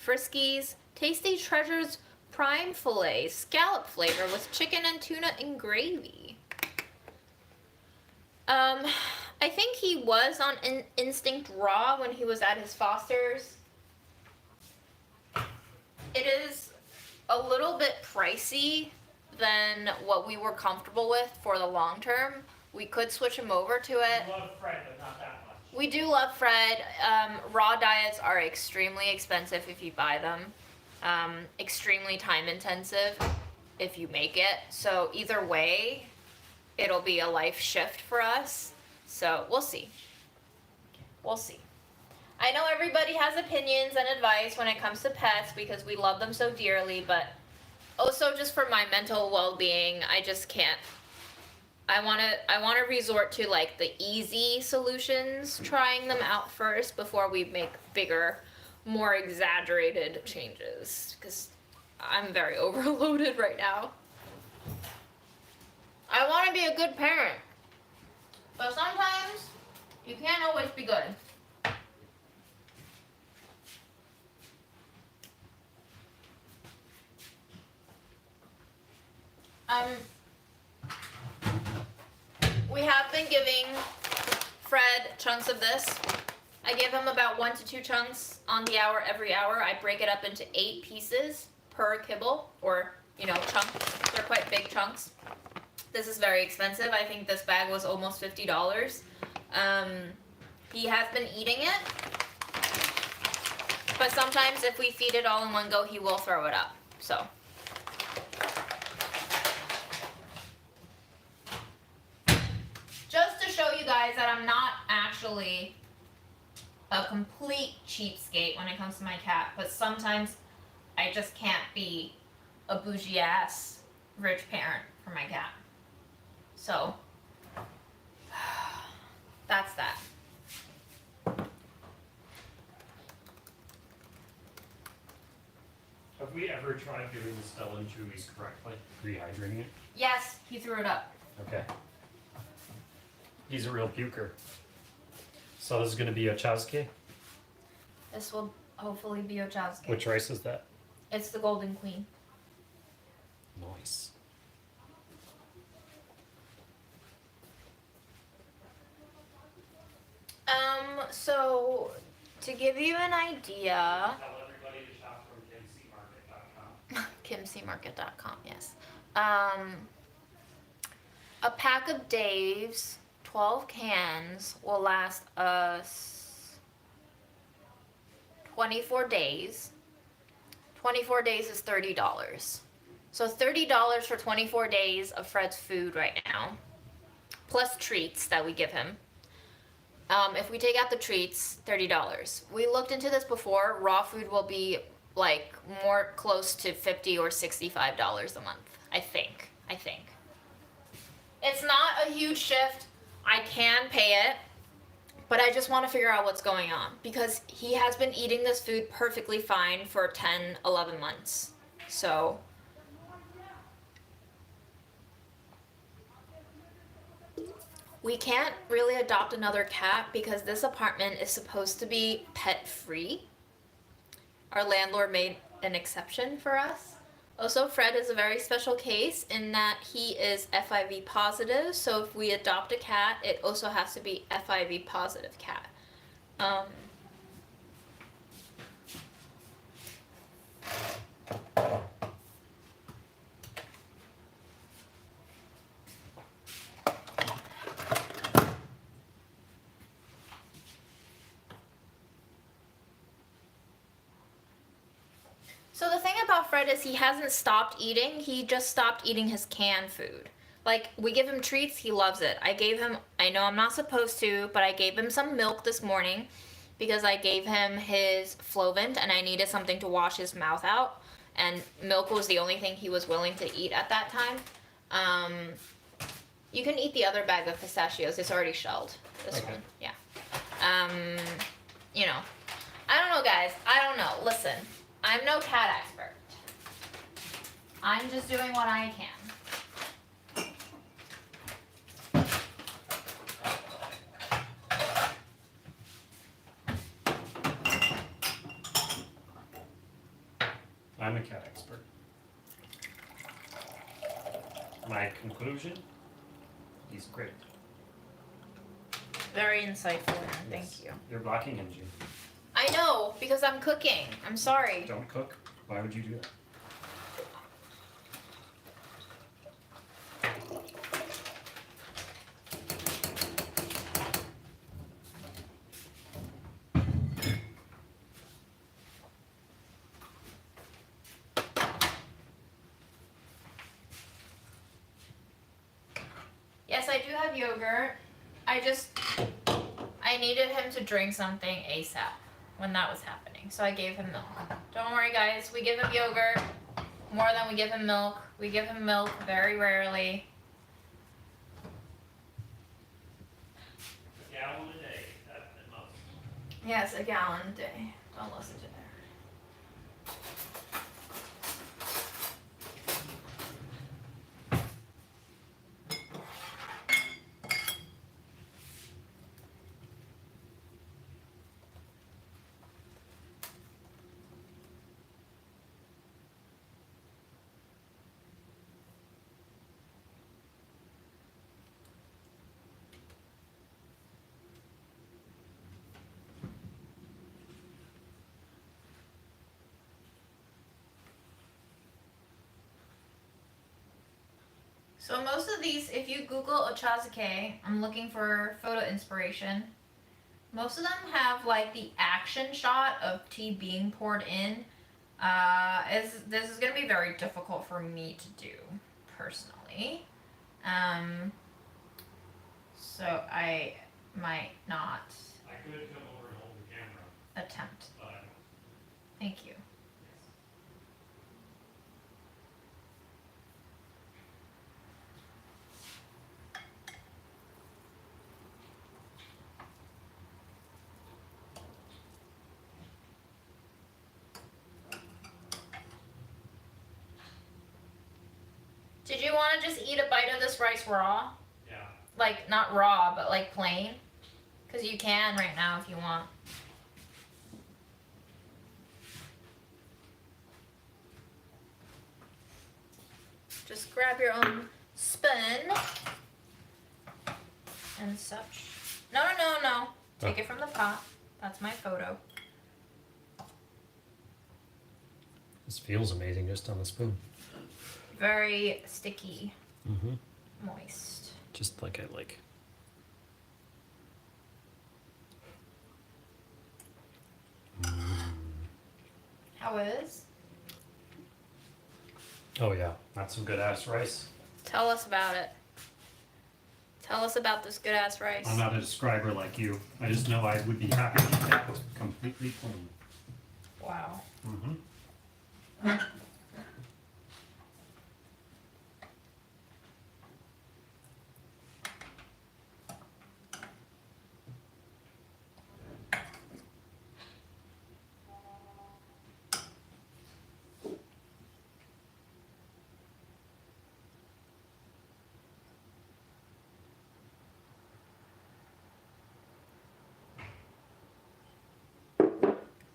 Friskies Tasty Treasures prime fillet scallop flavor with chicken and tuna and gravy. I think he was on Instinct Raw when he was at his Foster's. It is a little bit pricey than what we were comfortable with for the long term. We could switch him over to it. I love Fred, but not that much. We do love Fred. Raw diets are extremely expensive if you buy them. Extremely time intensive if you make it. So either way, it'll be a life shift for us. So we'll see. We'll see. I know everybody has opinions and advice when it comes to pets because we love them so dearly, but Also, just for my mental well-being, I just can't. I want to resort to like the easy solutions, trying them out first before we make bigger, more exaggerated changes, because I'm very overloaded right now. I want to be a good parent, but sometimes you can't always be good. We have been giving Fred chunks of this. I give him about 1 to 2 chunks on the hour every hour. I break it up into 8 pieces per kibble, or, chunk. They're quite big chunks. This is very expensive. I think this bag was almost $50. He has been eating it, but sometimes if we feed it all in one go, he will throw it up, so. Just to show you guys that I'm not actually a complete cheapskate when it comes to my cat, but sometimes I just can't be a bougie ass rich parent for my cat. So, that's that. Have we ever tried doing the Stella and Chewy's correctly? Rehydrating it? Yes, he threw it up. Okay. He's a real puker. So this is going to be Ochazuke? This will hopefully be Ochazuke. Which rice is that? It's the Golden Queen. Nice. So to give you an idea, Tell everybody to shop from kimcmarket.com, yes. A pack of Dave's 12 cans will last us 24 days. 24 days is $30. So $30 for 24 days of Fred's food right now, plus treats that we give him. If we take out the treats, $30. We looked into this before. Raw food will be like more close to $50 or $65 a month. I think. It's not a huge shift. I can pay it, but I just want to figure out what's going on, because he has been eating this food perfectly fine for 10, 11 months. So we can't really adopt another cat because this apartment is supposed to be pet free. Our landlord made an exception for us. Also, Fred is a very special case in that he is FIV positive, so if we adopt a cat, it also has to be FIV positive cat. So the thing about Fred is he hasn't stopped eating, he just stopped eating his canned food. Like, we give him treats, he loves it. I know I'm not supposed to, but I gave him some milk this morning because I gave him his Flovent and I needed something to wash his mouth out. And milk was the only thing he was willing to eat at that time. You can eat the other bag of pistachios, it's already shelled. This Okay. one, yeah. I don't know, guys, I don't know. Listen. I'm no cat expert. I'm just doing what I can. I'm a cat expert. My conclusion? He's great. Very insightful, thank Yes. you. You're blocking him, Jean. I know, because I'm cooking. I'm sorry. Don't cook. Why would you do that? Yes, I do have yogurt. I needed him to drink something ASAP when that was happening, so I gave him milk. Don't worry, guys. We give him yogurt. More than we give him milk. We give him milk very rarely. A gallon a day, at most. Yes, a gallon a day. Don't listen to her. So most of these, if you Google Ochazuke, I'm looking for photo inspiration. Most of them have like the action shot of tea being poured in. This is gonna be very difficult for me to do personally. So I might not I could come over and hold the camera, attempt. but I don't. Thank you. Did you want to just eat a bite of this rice raw? Yeah. Like, not raw, but like plain? Because you can right now if you want. Just grab your own spoon and such. No. Take it from the pot. That's my photo. This feels amazing just on the spoon. Very sticky, Mm-hmm. moist. Just like I like. How is? Oh yeah, that's some good ass rice. Tell us about it. Tell us about this good ass rice. I'm not a describer like you. I just know I would be happy to eat that completely plain. Wow. Mm-hmm.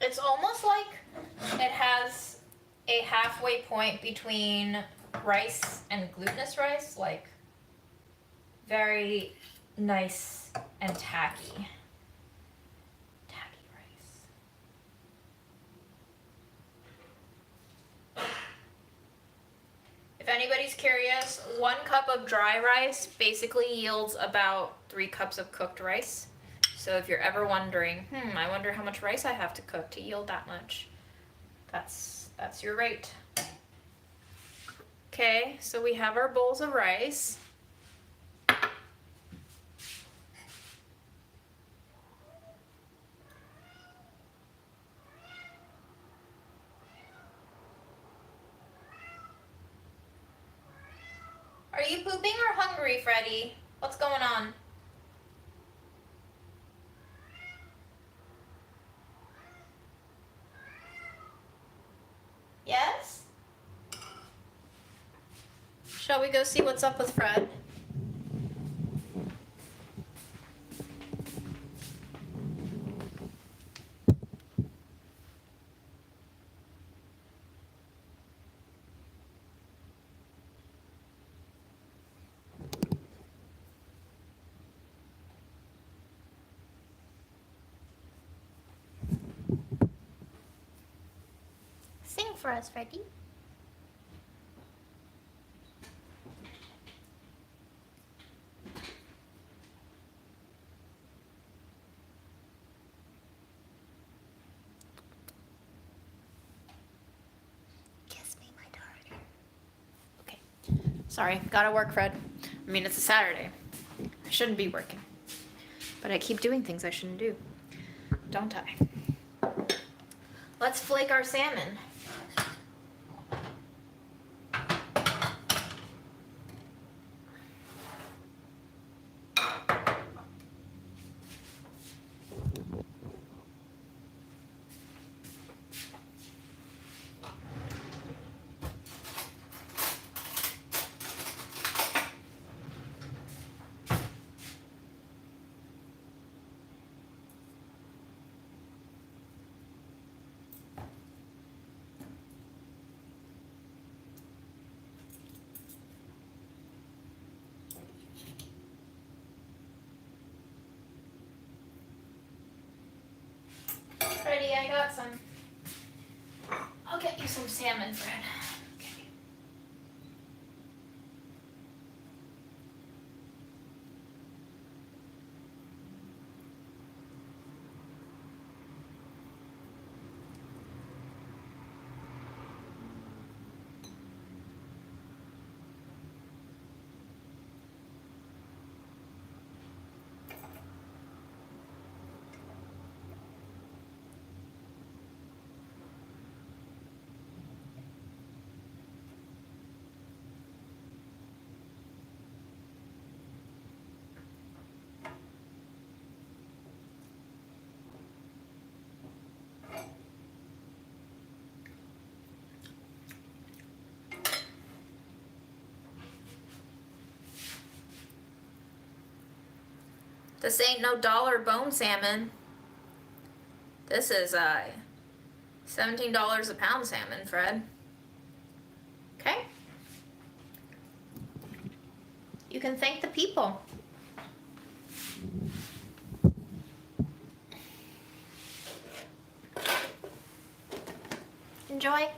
It's almost like it has a halfway point between rice and glutinous rice, like very nice and tacky. Tacky rice. If anybody's curious, 1 cup of dry rice basically yields about 3 cups of cooked rice. So if you're ever wondering, I wonder how much rice I have to cook to yield that much, that's your rate. Okay, so we have our bowls of rice. Are you pooping or hungry, Freddie? What's going on? Yes? Shall we go see what's up with Fred? Sing for us, Freddie. Kiss me, my darling. Okay. Sorry, gotta work, Fred. I mean, it's a Saturday. I shouldn't be working. But I keep doing things I shouldn't do. Don't I? Let's flake our salmon. got some. I'll get you some salmon, Fred. Okay. This ain't no dollar bone salmon. This is $17 a pound salmon, Fred. Okay? You can thank the people. Enjoy.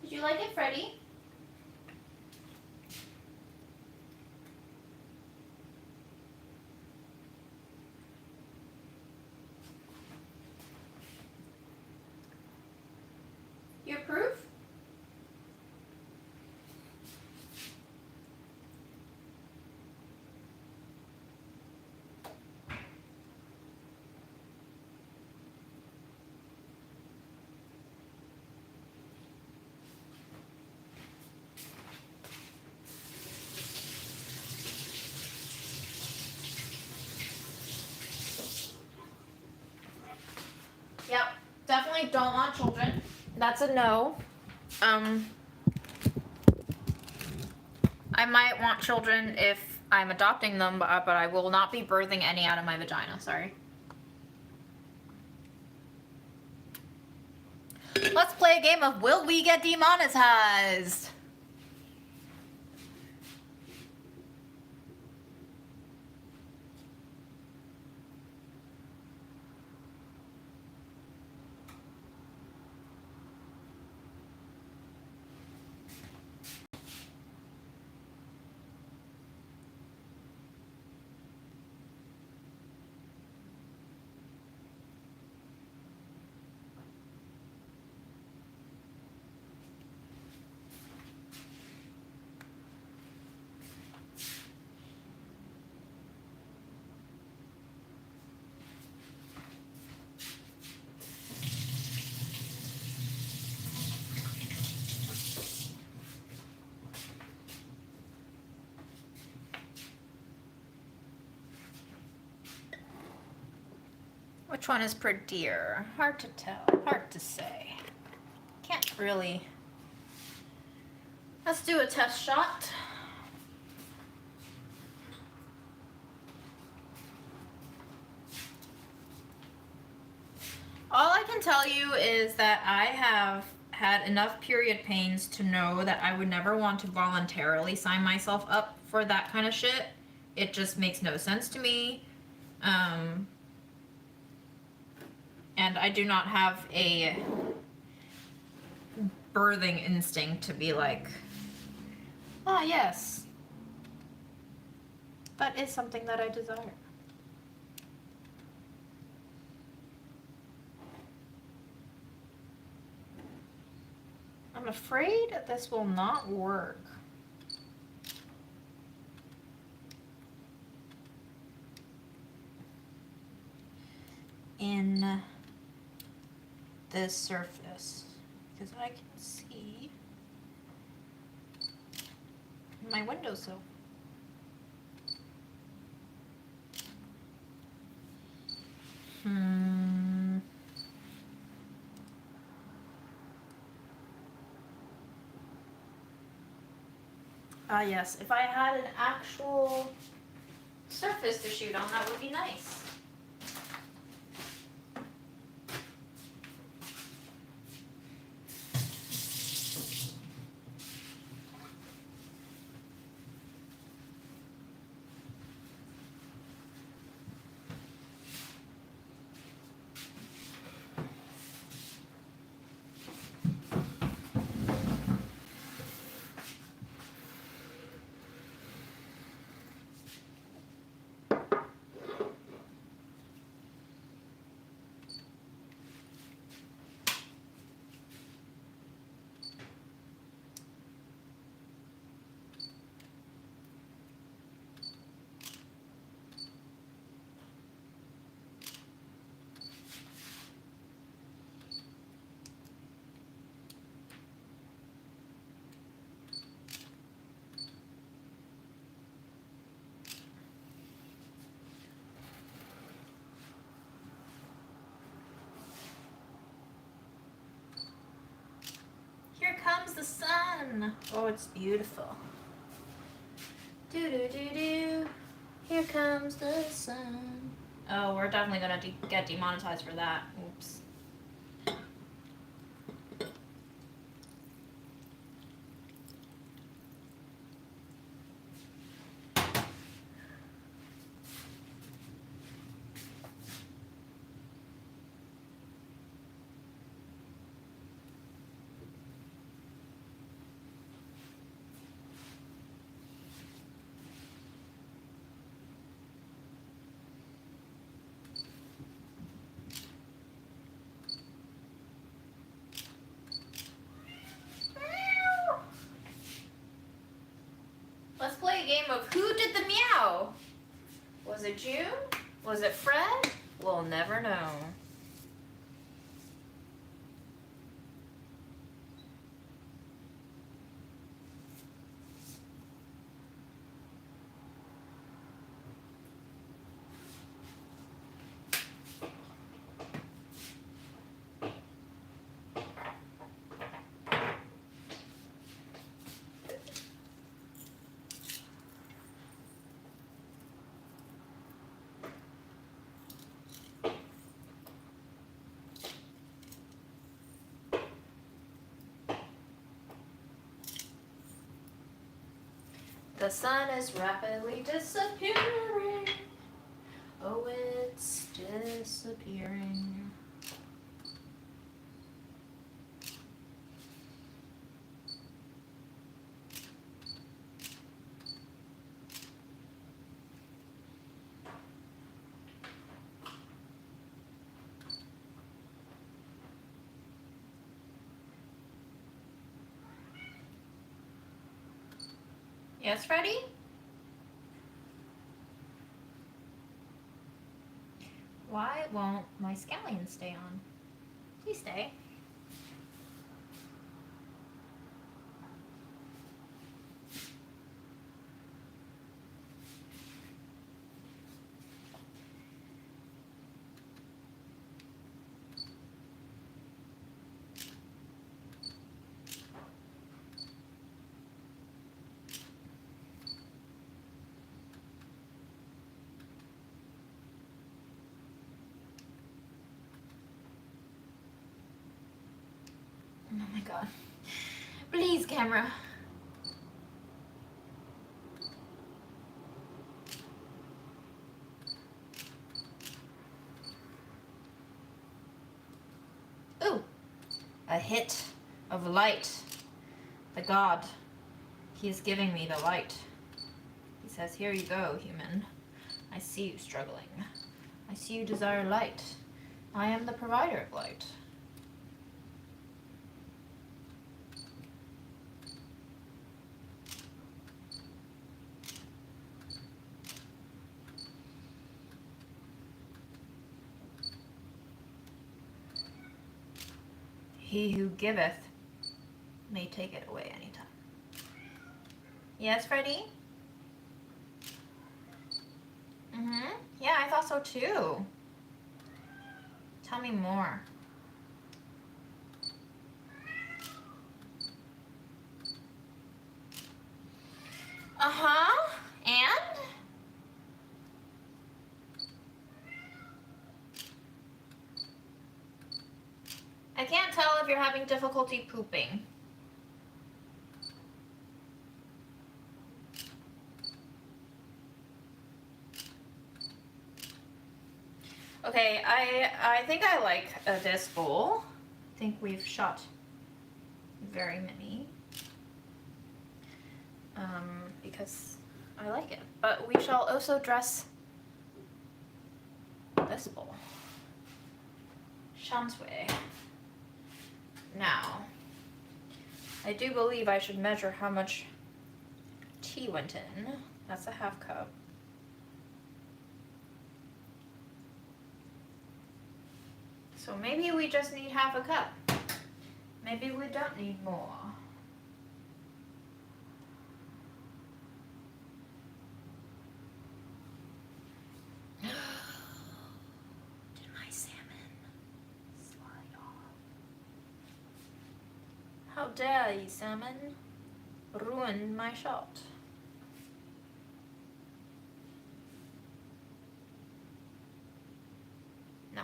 Did you like it, Freddie? You approve? Yep, definitely don't want children. That's a no. I might want children if I'm adopting them, but I will not be birthing any out of my vagina, sorry. Let's play a game of Will We Get Demonetized? Which one is prettier? Hard to tell. Hard to say. Can't really. Let's do a test shot. All I can tell you is that I have had enough period pains to know that I would never want to voluntarily sign myself up for that kind of shit. It just makes no sense to me. And I do not have a birthing instinct to be like, ah, yes, that is something that I desire. I'm afraid this will not work. In this surface, because I can see my windowsill. Ah, yes, if I had an actual surface to shoot on, that would be nice. Here comes the sun. Oh, it's beautiful. Do do do do. Here comes the sun. Oh, we're definitely gonna get demonetized for that. Oops. Let's play a game of who did the meow? Was it June? Was it Fred? We'll never know. The sun is rapidly disappearing. Oh, it's disappearing. Yes, Freddy? Why won't my scallion stay on? Please stay. Oh my god. Please, camera. Ooh. A hit of light. The god. He is giving me the light. He says, here you go, human. I see you struggling. I see you desire light. I am the provider of light. He who giveth may take it away anytime. Yes, Freddy? Mm-hmm. Yeah, I thought so too. Tell me more. Uh-huh. And? I can't tell if you're having difficulty pooping. Okay, I think I like this bowl. I think we've shot very many. Because I like it. But we shall also dress this bowl. Shansui. Now, I do believe I should measure how much tea went in. That's a half cup. So maybe we just need half a cup. Maybe we don't need more. Did my salmon slide off? How dare you, salmon, ruin my shot? No.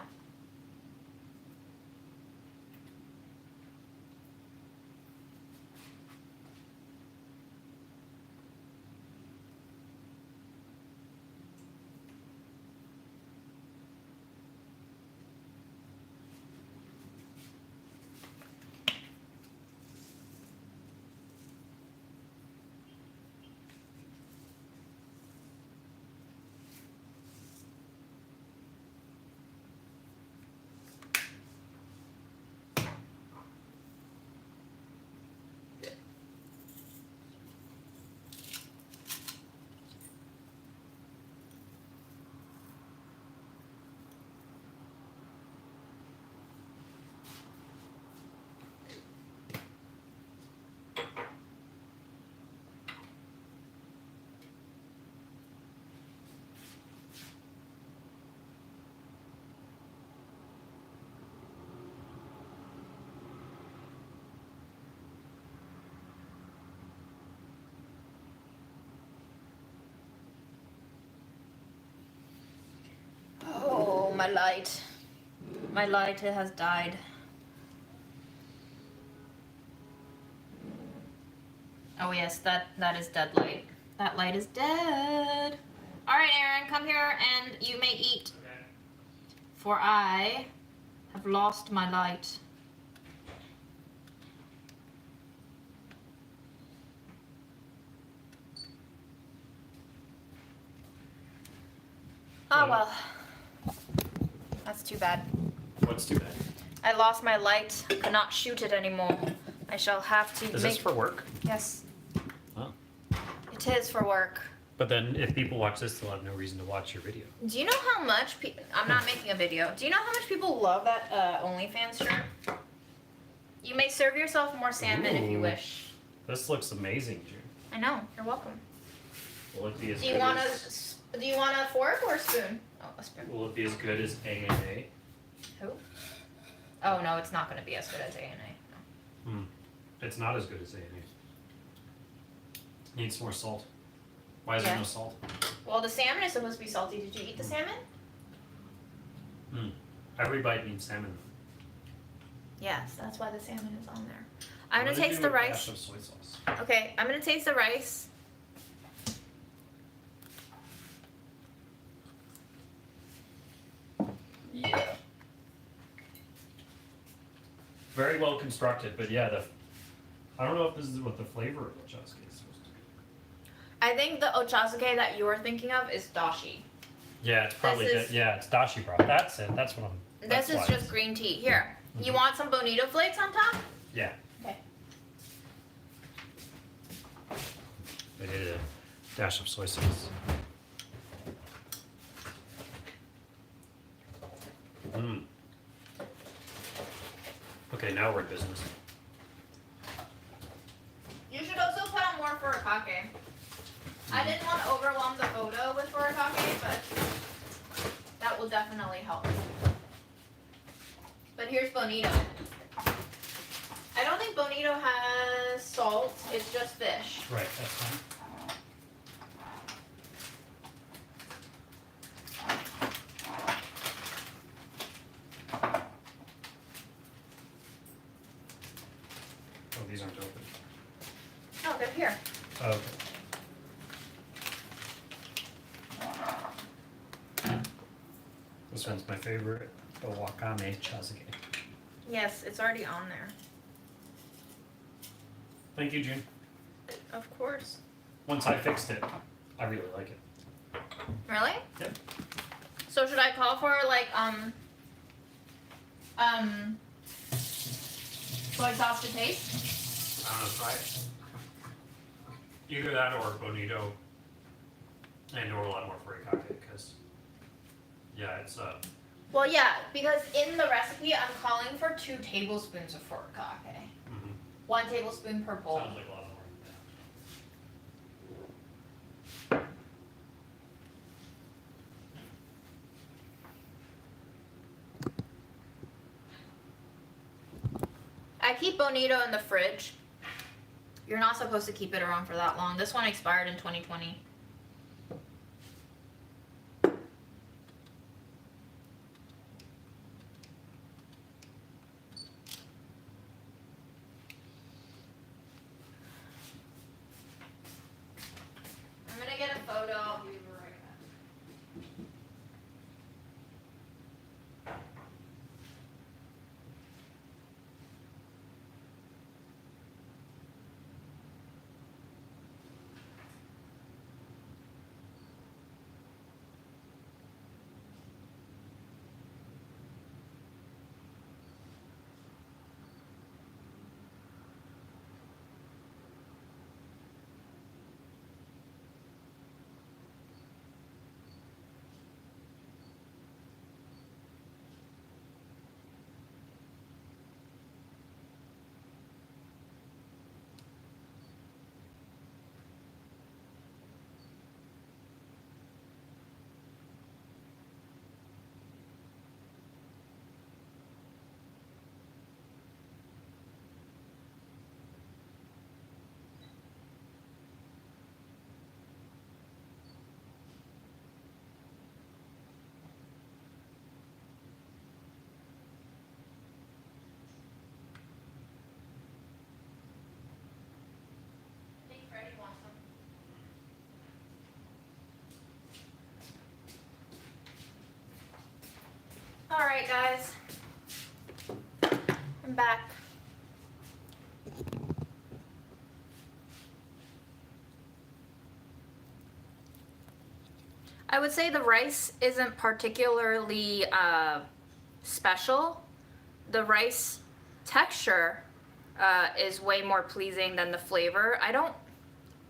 Oh, my light. My light has died. Oh yes, that is dead light. That light is dead. All right, Aaron, come here and you may eat. Okay. For I have lost my light. Oh well. That's too bad. What's too bad? I lost my light. I cannot shoot it anymore. I shall have to Is this for work? Yes. Oh. It is for work. But then if people watch this, they'll have no reason to watch your video. Do you know how much I'm not making a video. Do you know how much people love that OnlyFans shirt? You may serve yourself more salmon if you Ooh. wish. This looks amazing, June. I know. You're welcome. Will it be as Do you good want as... a fork or a spoon? Oh, a spoon. Will it be as good as A&A? Who? Oh no, it's not going to be as good as A&A. No. Hmm. It's not as good as A&A. Needs more salt. Why is there Yeah. no salt? Well, the salmon is supposed to be salty. Did you eat the salmon? Hmm. Every bite needs salmon. Yes, that's why the salmon is on there. I'm What gonna did you taste do the with rice. dash of soy sauce? Okay, I'm gonna taste the rice. Yeah. Very well constructed, but yeah, I don't know if this is what the flavor of Ochazuke is supposed to be. I think the ochazuke that you're thinking of is dashi. Yeah, it's probably This is- yeah, it's dashi broth. That's it. That's what I'm. This that's is why just it's- green tea. Here, you Mhm. want some bonito flakes on top? Yeah. Okay. I did a dash of soy sauce. Mm. Okay, now we're in business. You should also put on more furikake. I didn't want to overwhelm the photo with furikake, but that will definitely help. But here's bonito. I don't think bonito has salt. It's just fish. Right, that's fine. Oh, these aren't open. Oh, they're here. Oh, okay. This one's my favorite, the wakame chazuke. Yes, it's already on there. Thank you, June. Of course. Once I fixed it, I really like it. Really? Yep. So should I call for like soy sauce to taste? I don't know, try it. Either that or bonito, and or a lot more furikake, because yeah, it's Well, yeah, because in the recipe I'm calling for 2 tablespoons of furikake. 1 tablespoon per bowl. sounds like a lot more. I keep bonito in the fridge. You're not supposed to keep it around for that long. This one expired in 2020. I'm gonna get a photo. I'll be right back. Alright, guys. I'm back. I would say the rice isn't particularly special. The rice texture is way more pleasing than the flavor.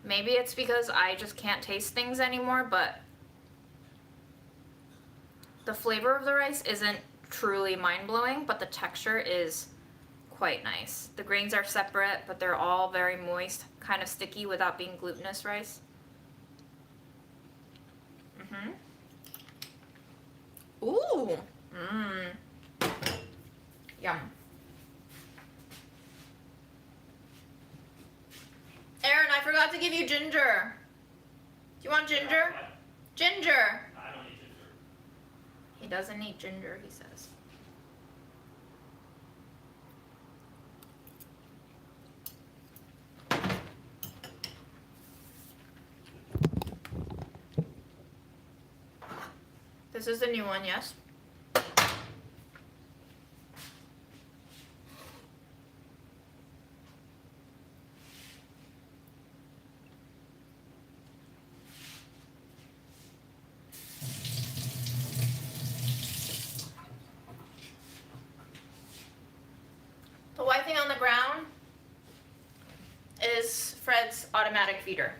Maybe it's because I just can't taste things anymore, but the flavor of the rice isn't truly mind-blowing, but the texture is quite nice. The grains are separate, but they're all very moist, kind of sticky without being glutinous rice. Ooh. Yum. Aaron, I forgot to give you ginger. Do you want ginger? Ginger. I don't need ginger. He doesn't need ginger, he says. This is the new one, yes? The white thing on the ground is Fred's automatic feeder.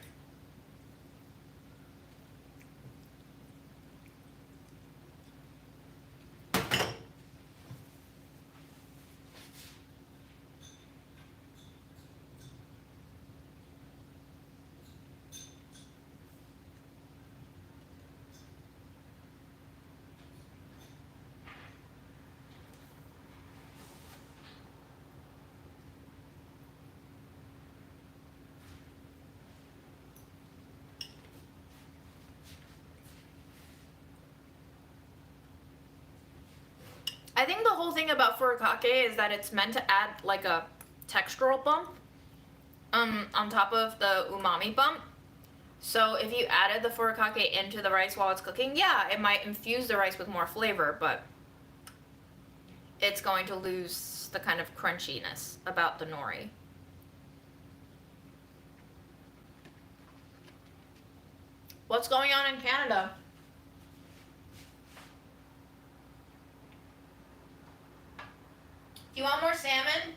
I think the whole thing about furikake is that it's meant to add like a textural bump on top of the umami bump. So if you added the furikake into the rice while it's cooking, yeah, it might infuse the rice with more flavor, but it's going to lose the kind of crunchiness about the nori. What's going on in Canada? Do you want more salmon?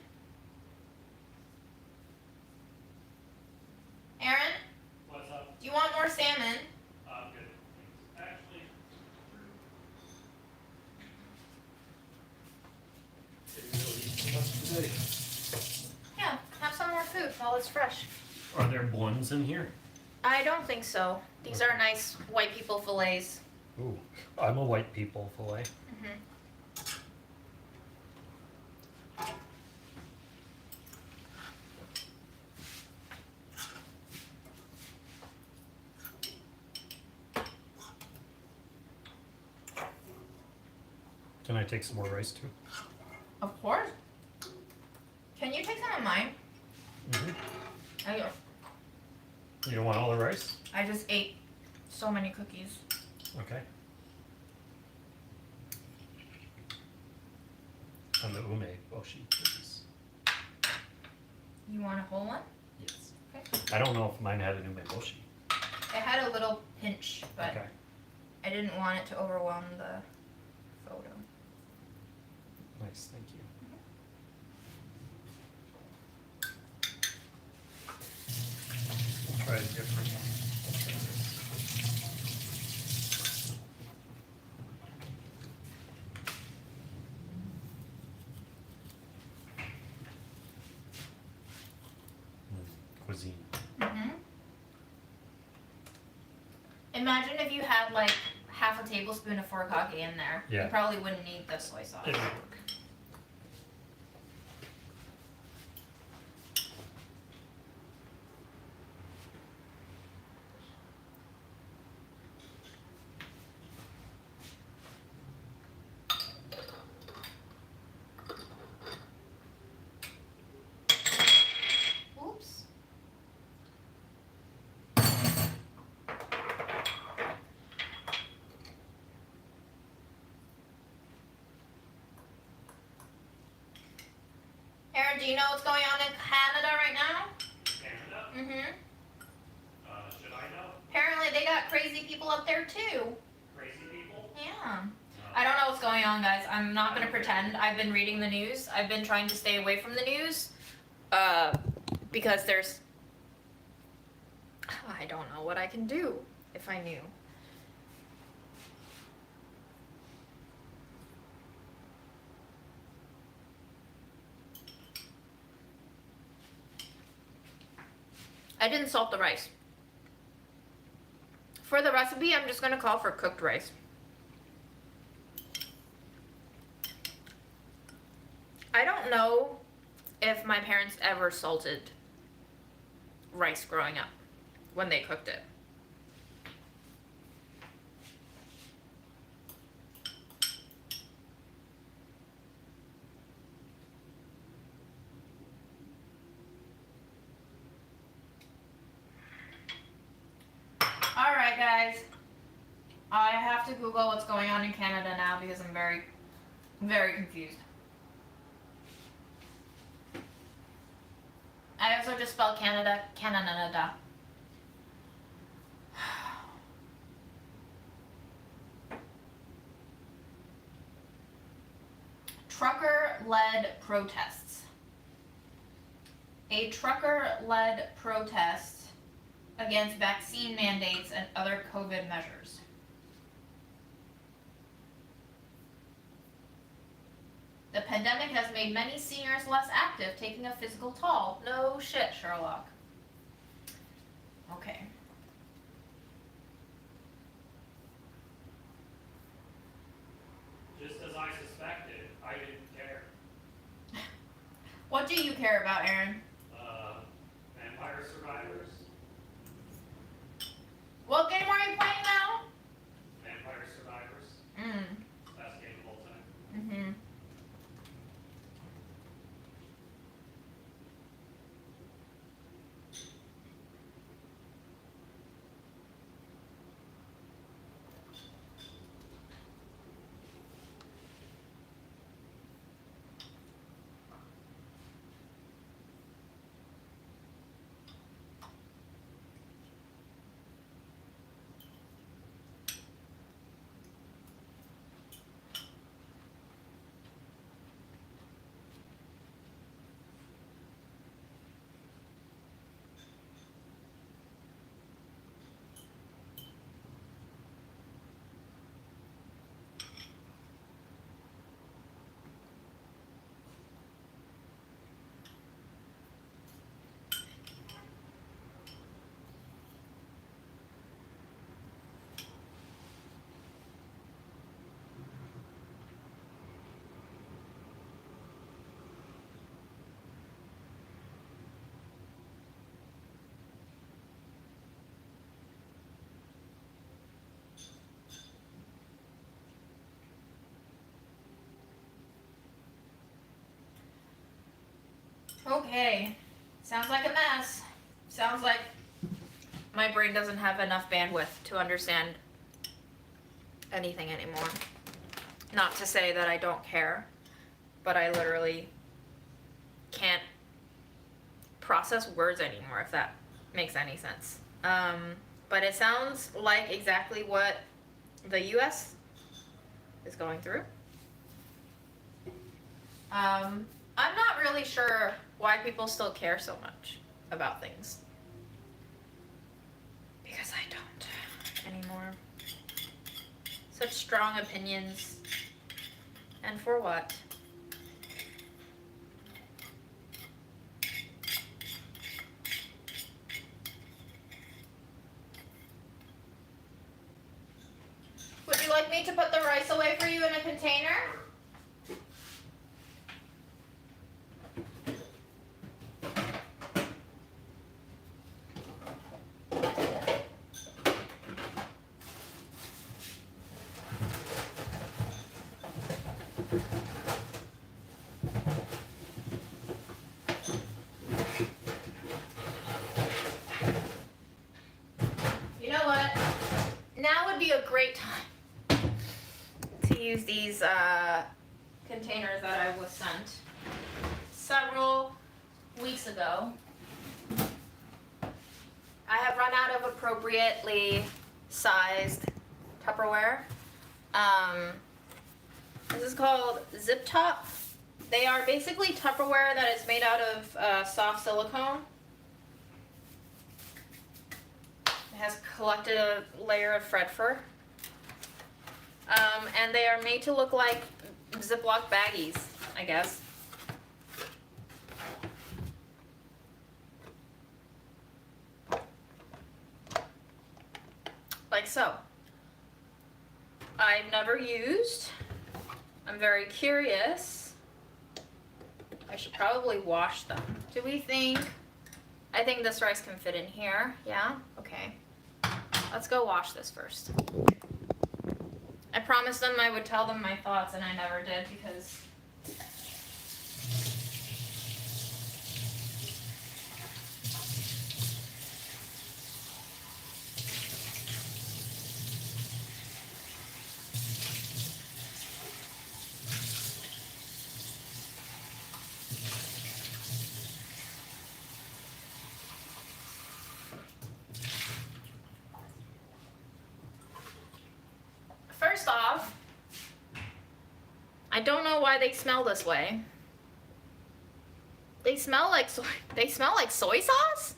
Aaron? What's up? Do you want more salmon? Good. Actually, Yeah, have some more food while it's fresh. Are there blends in here? I don't think so. These are nice white people fillets. Ooh, I'm a white people fillet. Can I take some more rice too? Of course. Can you take some of mine? I don't. You don't want all the rice? I just ate so many cookies. Okay. And the ume boshi, please. You want a whole one? Yes. Okay. I don't know if mine had an ume boshi. It had a little pinch, but Okay. I didn't want it to overwhelm the photo. Nice, thank you. Try a different one. Cuisine. Imagine if you had like half a tablespoon of furikake in there. Yeah. You probably wouldn't need the soy sauce. It would work. Oops. Aaron, do you know what's going on in Canada right now? Canada? Mm-hmm. Should I know? Apparently they got crazy people up there too. Crazy people? Yeah. I don't know what's going on, guys. I'm not gonna pretend. I've been reading the news. I've been trying to stay away from the news. Because there's... I don't know what I can do if I knew. I didn't salt the rice. For the recipe, I'm just gonna call for cooked rice. I don't know if my parents ever salted rice growing up when they cooked it. Alright guys, I have to Google what's going on in Canada now because I'm very, very confused. I also just spelled Canada, Canada. Trucker-led protests. A trucker-led protest against vaccine mandates and other COVID measures. The pandemic has made many seniors less active, taking a physical toll. No shit, Sherlock. Okay. Just as I suspected, I didn't care. What do you care about, Aaron? Vampire Survivors. What game are you playing now? Vampire Survivors. Best game of all time. Mm-hmm. Okay. Sounds like a mess. Sounds like my brain doesn't have enough bandwidth to understand anything anymore. Not to say that I don't care, but I literally can't process words anymore, if that makes any sense. But it sounds like exactly what the US is going through. I'm not really sure why people still care so much about things. Because I don't anymore. Such strong opinions. And for what? Would you like me to put the rice away for you in a container? You know what? Now would be a great time to use these containers that I was sent. Several ago. I have run out of appropriately sized Tupperware. This is called Zip Top. They are basically Tupperware that is made out of soft silicone. It has collected a layer of Fred fur. And they are made to look like Ziploc baggies, I guess. Like so. I've never used. I'm very curious. I should probably wash them. Do we think? I think this rice can fit in here. Yeah? Okay. Let's go wash this first. I promised them I would tell them my thoughts, and I never did because first off, I don't know why they smell this way. They smell like soy sauce?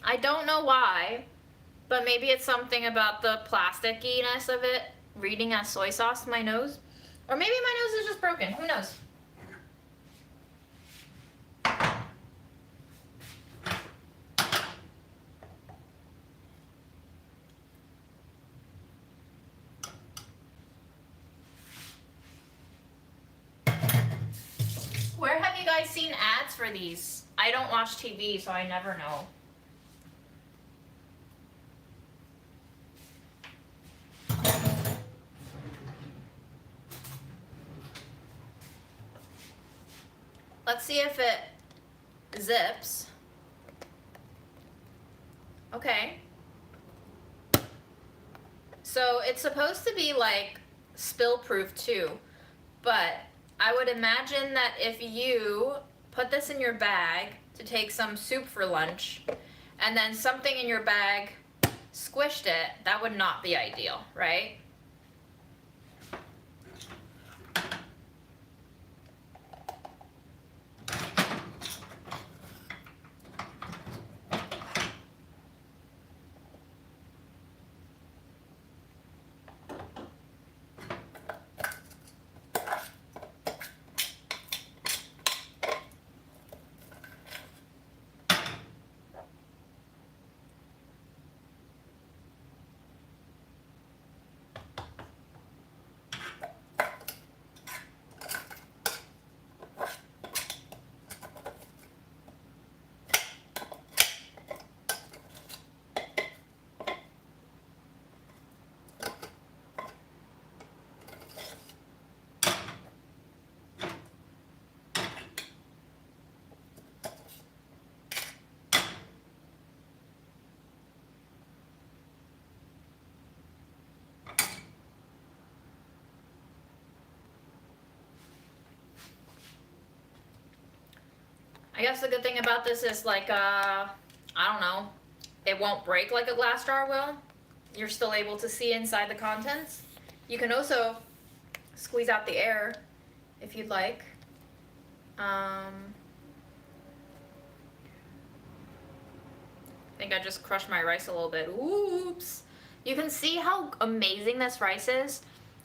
I don't know why, but maybe it's something about the plasticiness of it reading as soy sauce to my nose. Or maybe my nose is just broken. Who knows? Where have you guys seen ads for these? I don't watch TV, so I never know. Let's see if it zips. Okay. So it's supposed to be like spill proof too, but I would imagine that if you put this in your bag to take some soup for lunch and then something in your bag squished it, that would not be ideal, right? I guess the good thing about this is like, I don't know, it won't break like a glass jar will. You're still able to see inside the contents. You can also squeeze out the air if you'd like. I think I just crushed my rice a little bit. Oops. You can see how amazing this rice is.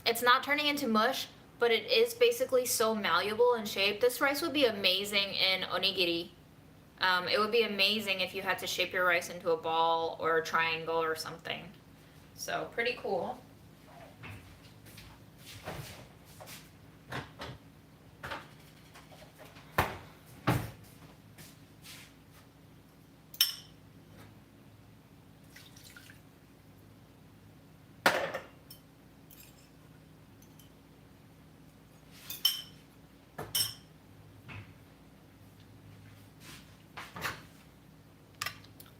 It's not turning into mush, but it is basically so malleable in shape. This rice would be amazing in onigiri. It would be amazing if you had to shape your rice into a ball or a triangle or something. So pretty cool.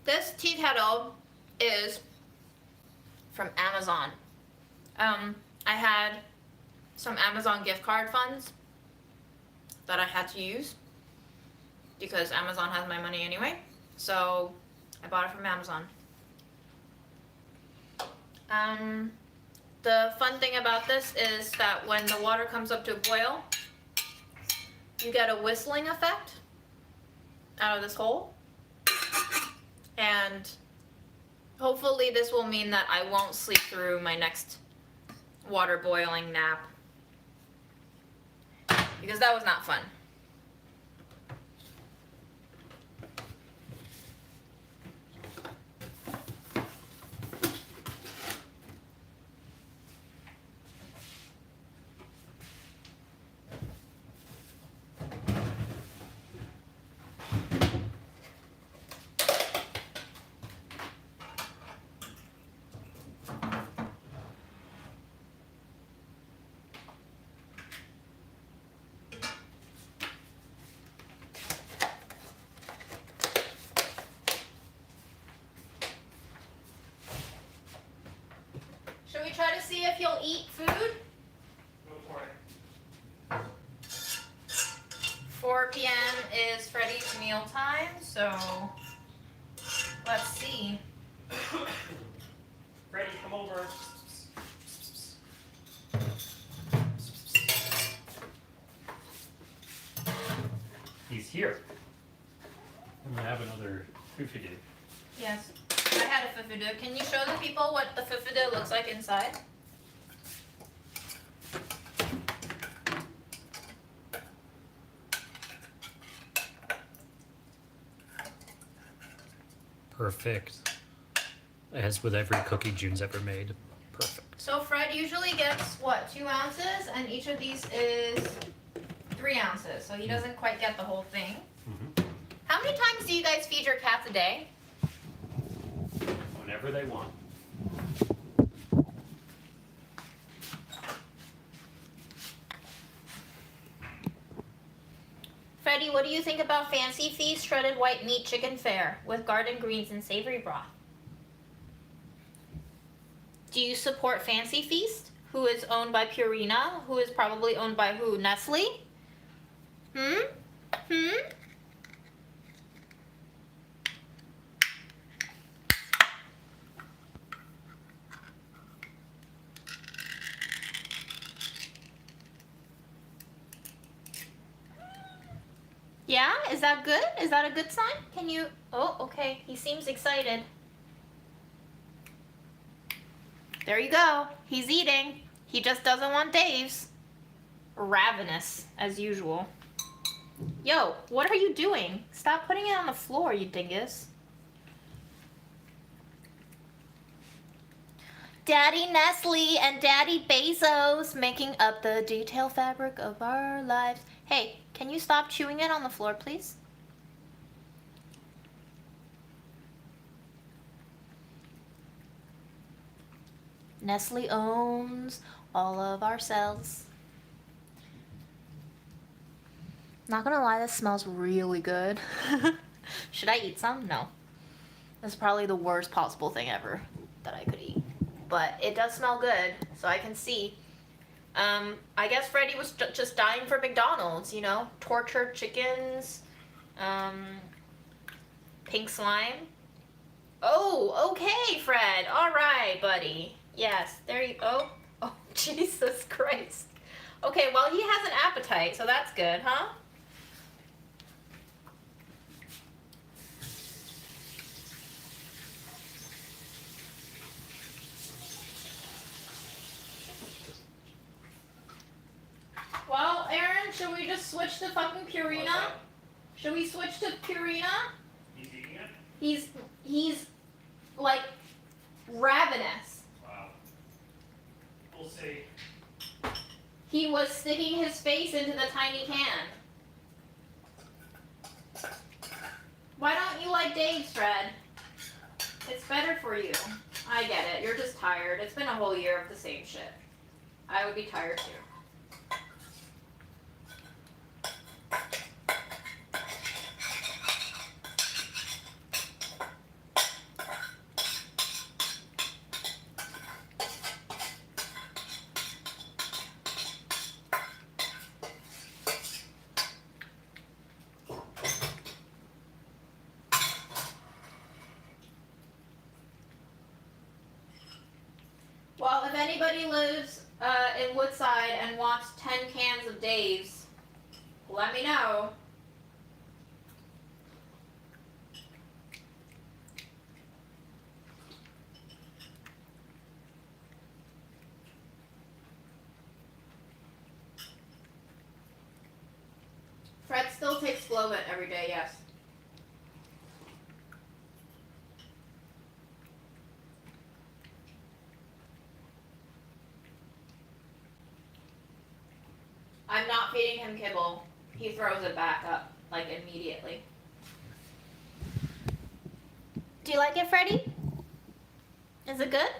This tea kettle is from Amazon. I had some Amazon gift card funds that I had to use. because Amazon has my money anyway. So I bought it from Amazon. The fun thing about this is that when the water comes up to a boil, you get a whistling effect out of this hole. And hopefully this will mean that I won't sleep through my next water boiling nap. Because that was not fun. Should we try to see if you'll eat food? Go for it. 4 p.m. is Freddy's meal time, so let's see. Freddy, come over. He's here. I'm gonna have another fufu. Yes, I had a fufudu. Can you show the people what the fufudu looks like inside? Perfect. As with every cookie June's ever made. Perfect. So Fred usually gets, what, 2 ounces? And each of these is 3 ounces, so he doesn't quite get the whole thing. Mm-hmm. How many times do you guys feed your cats a day? Whenever they want. Freddie, what do you think about Fancy Feast shredded white meat chicken fare with garden greens and savory broth? Do you support Fancy Feast, who is owned by Purina, who is probably owned by who? Nestle? Yeah? Is that good? Is that a good sign? Can you... Oh, okay. He seems excited. There you go. He's eating. He just doesn't want Dave's. Ravenous, as usual. Yo, what are you doing? Stop putting it on the floor, you dingus. Daddy Nestle and Daddy Bezos making up the detail fabric of our lives. Hey, can you stop chewing it on the floor, please? Nestle owns all of our cells. Not gonna lie, this smells really good. Should I eat some? No. This is probably the worst possible thing ever that I could eat. But it does smell good, so I can see. I guess Freddy was just dying for McDonald's, you know? Tortured chickens, pink slime. Oh, okay, Fred. All right, buddy. Yes, there you go. Oh, Jesus Christ. Okay, well, he has an appetite, so that's good, huh? Well, Aaron, should we just switch to fucking Purina? Should we switch to Purina? He's eating it? He's like ravenous. Wow. We'll see. He was sticking his face into the tiny can. Why don't you like Dave's, Fred? It's better for you. I get it. You're just tired. It's been a whole year of the same shit. I would be tired too. Well, if anybody lives in Woodside and wants 10 cans of Dave's, let me know. Fred still takes Flovent every day, yes. I'm not feeding him kibble. He throws it back up, like, immediately. Do you like it, Freddie? Is it good?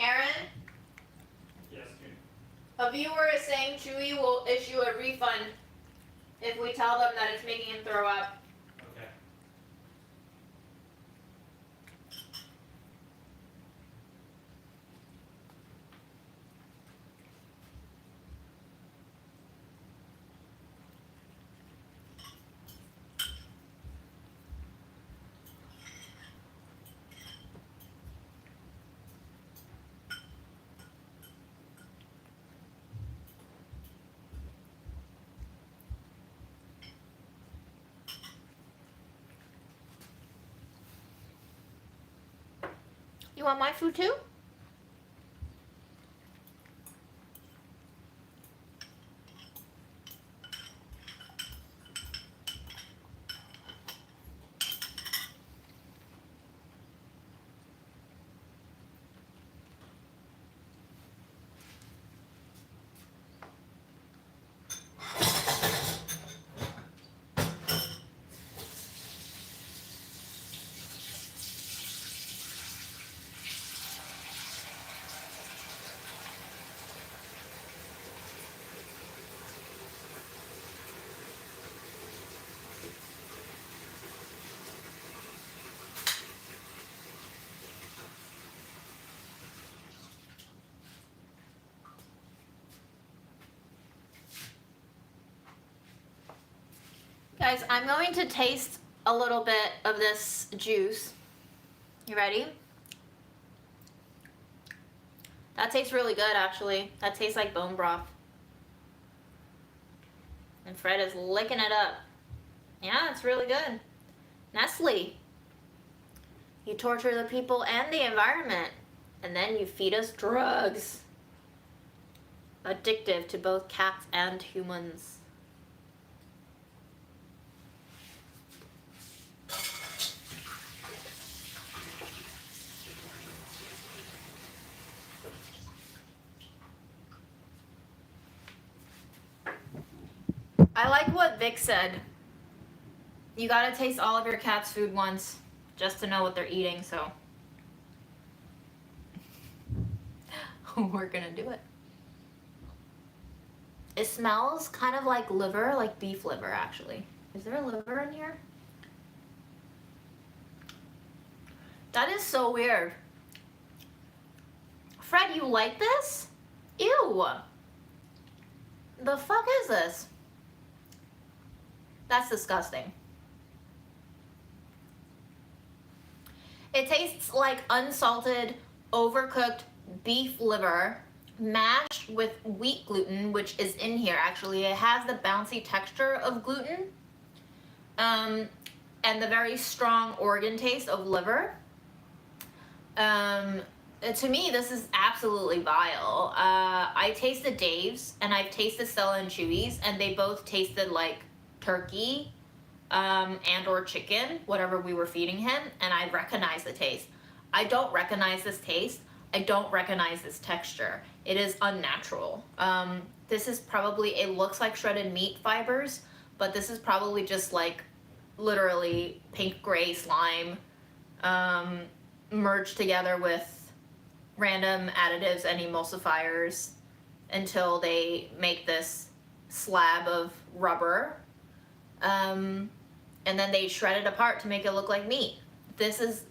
Aaron, Yes, dude. a viewer is saying Chewy will issue a refund if we tell them that it's making him throw up. Okay. You want my food too? Guys, I'm going to taste a little bit of this juice. You ready? That tastes really good, actually. That tastes like bone broth. And Fred is licking it up. Yeah, it's really good. Nestle. You torture the people and the environment, and then you feed us drugs. Addictive to both cats and humans. I like what Vic said. You gotta taste all of your cat's food once just to know what they're eating, so we're gonna do it. It smells kind of like liver, like beef liver, actually. Is there a liver in here? That is so weird. Fred, you like this? Ew. The fuck is this? That's disgusting. It tastes like unsalted, overcooked beef liver mashed with wheat gluten, which is in here actually. It has the bouncy texture of gluten and the very strong organ taste of liver. To me, this is absolutely vile. I tasted Dave's and I've tasted Stella and Chewy's, and they both tasted like turkey and or chicken, whatever we were feeding him, and I recognize the taste. I don't recognize this taste. I don't recognize this texture. It is unnatural. This is probably, it looks like shredded meat fibers, but this is probably just like literally pink gray slime merged together with random additives and emulsifiers until they make this slab of rubber. and then they shred it apart to make it look like meat. This is,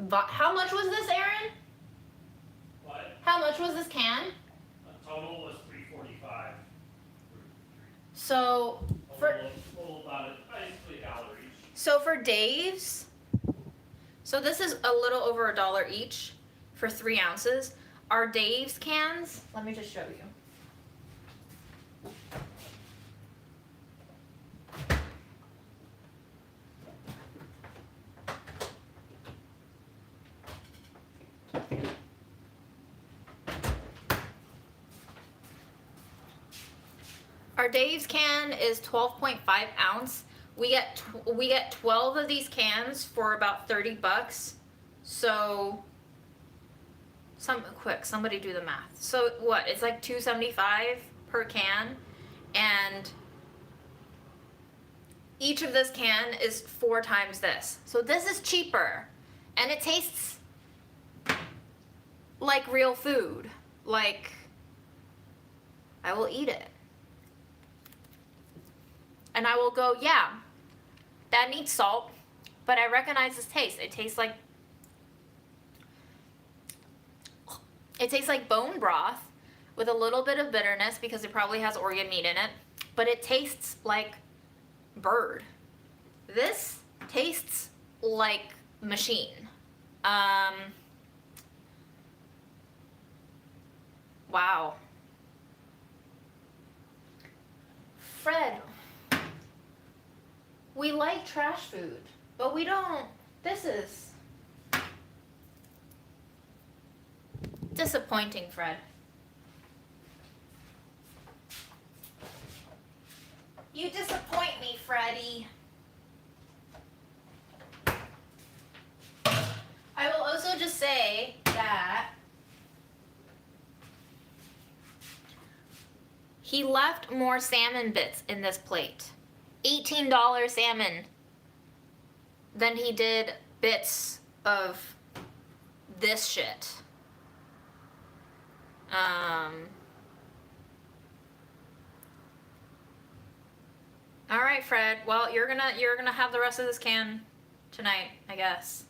how much was this, Aaron? What? How much was this can? The total was $3.45. So for Total about basically $1 each. so for Dave's, so this is a little over $1 each for 3 ounces. Our Dave's cans, let me just show you. Our Dave's can is 12.5 ounce. We get 12 of these cans for about $30. So somebody do the math. So what? It's like $2.75 per can, and each of this can is 4 times this. So this is cheaper, and it tastes like real food. Like, I will eat it. And I will go, yeah, that needs salt, but I recognize this taste. It tastes like bone broth with a little bit of bitterness because it probably has organ meat in it, but it tastes like bird. This tastes like machine. Wow. Fred, we like trash food, but we don't. This is disappointing, Fred. You disappoint me, Freddy. I will also just say that he left more salmon bits in this plate. $18 salmon than he did bits of this shit. All right, Fred. Well, you're gonna have the rest of this can tonight, I guess.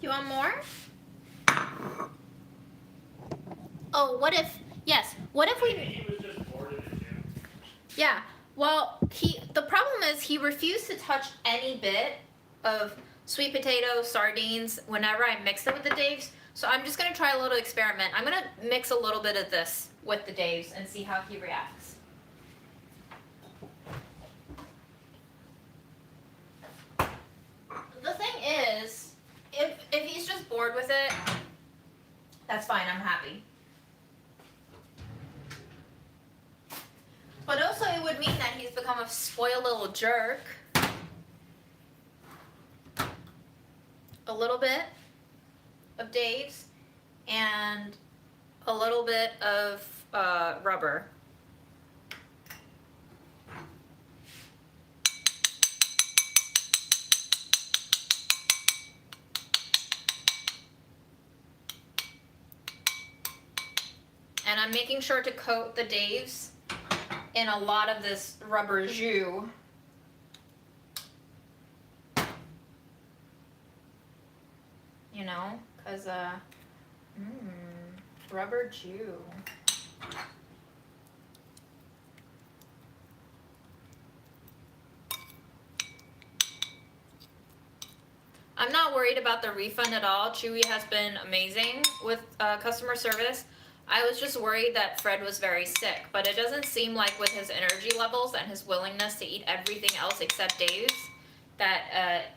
You want more? Oh, what if? Yes. What if we? He was just bored of it, Jim. Yeah. Well, the problem is he refused to touch any bit of sweet potato, sardines whenever I mixed it with the Dave's. So I'm just gonna try a little experiment. I'm gonna mix a little bit of this with the Dave's and see how he reacts. The thing is, if he's just bored with it, that's fine. I'm happy. But also it would mean that he's become a spoiled little jerk. A little bit of Dave's and a little bit of rubber. And I'm making sure to coat the Dave's in a lot of this rubber jus. You know, because, rubber jus. I'm not worried about the refund at all. Chewy has been amazing with customer service. I was just worried that Fred was very sick, but it doesn't seem like with his energy levels and his willingness to eat everything else except Dave's that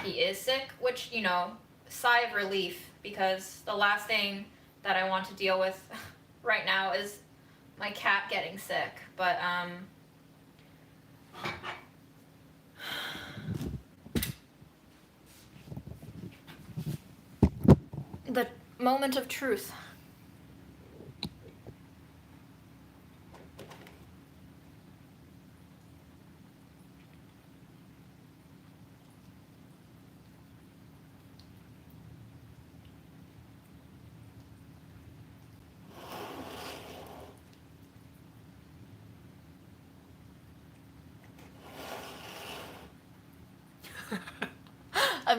he is sick, which, you know, sigh of relief, because the last thing that I want to deal with right now is my cat getting sick. But the moment of truth.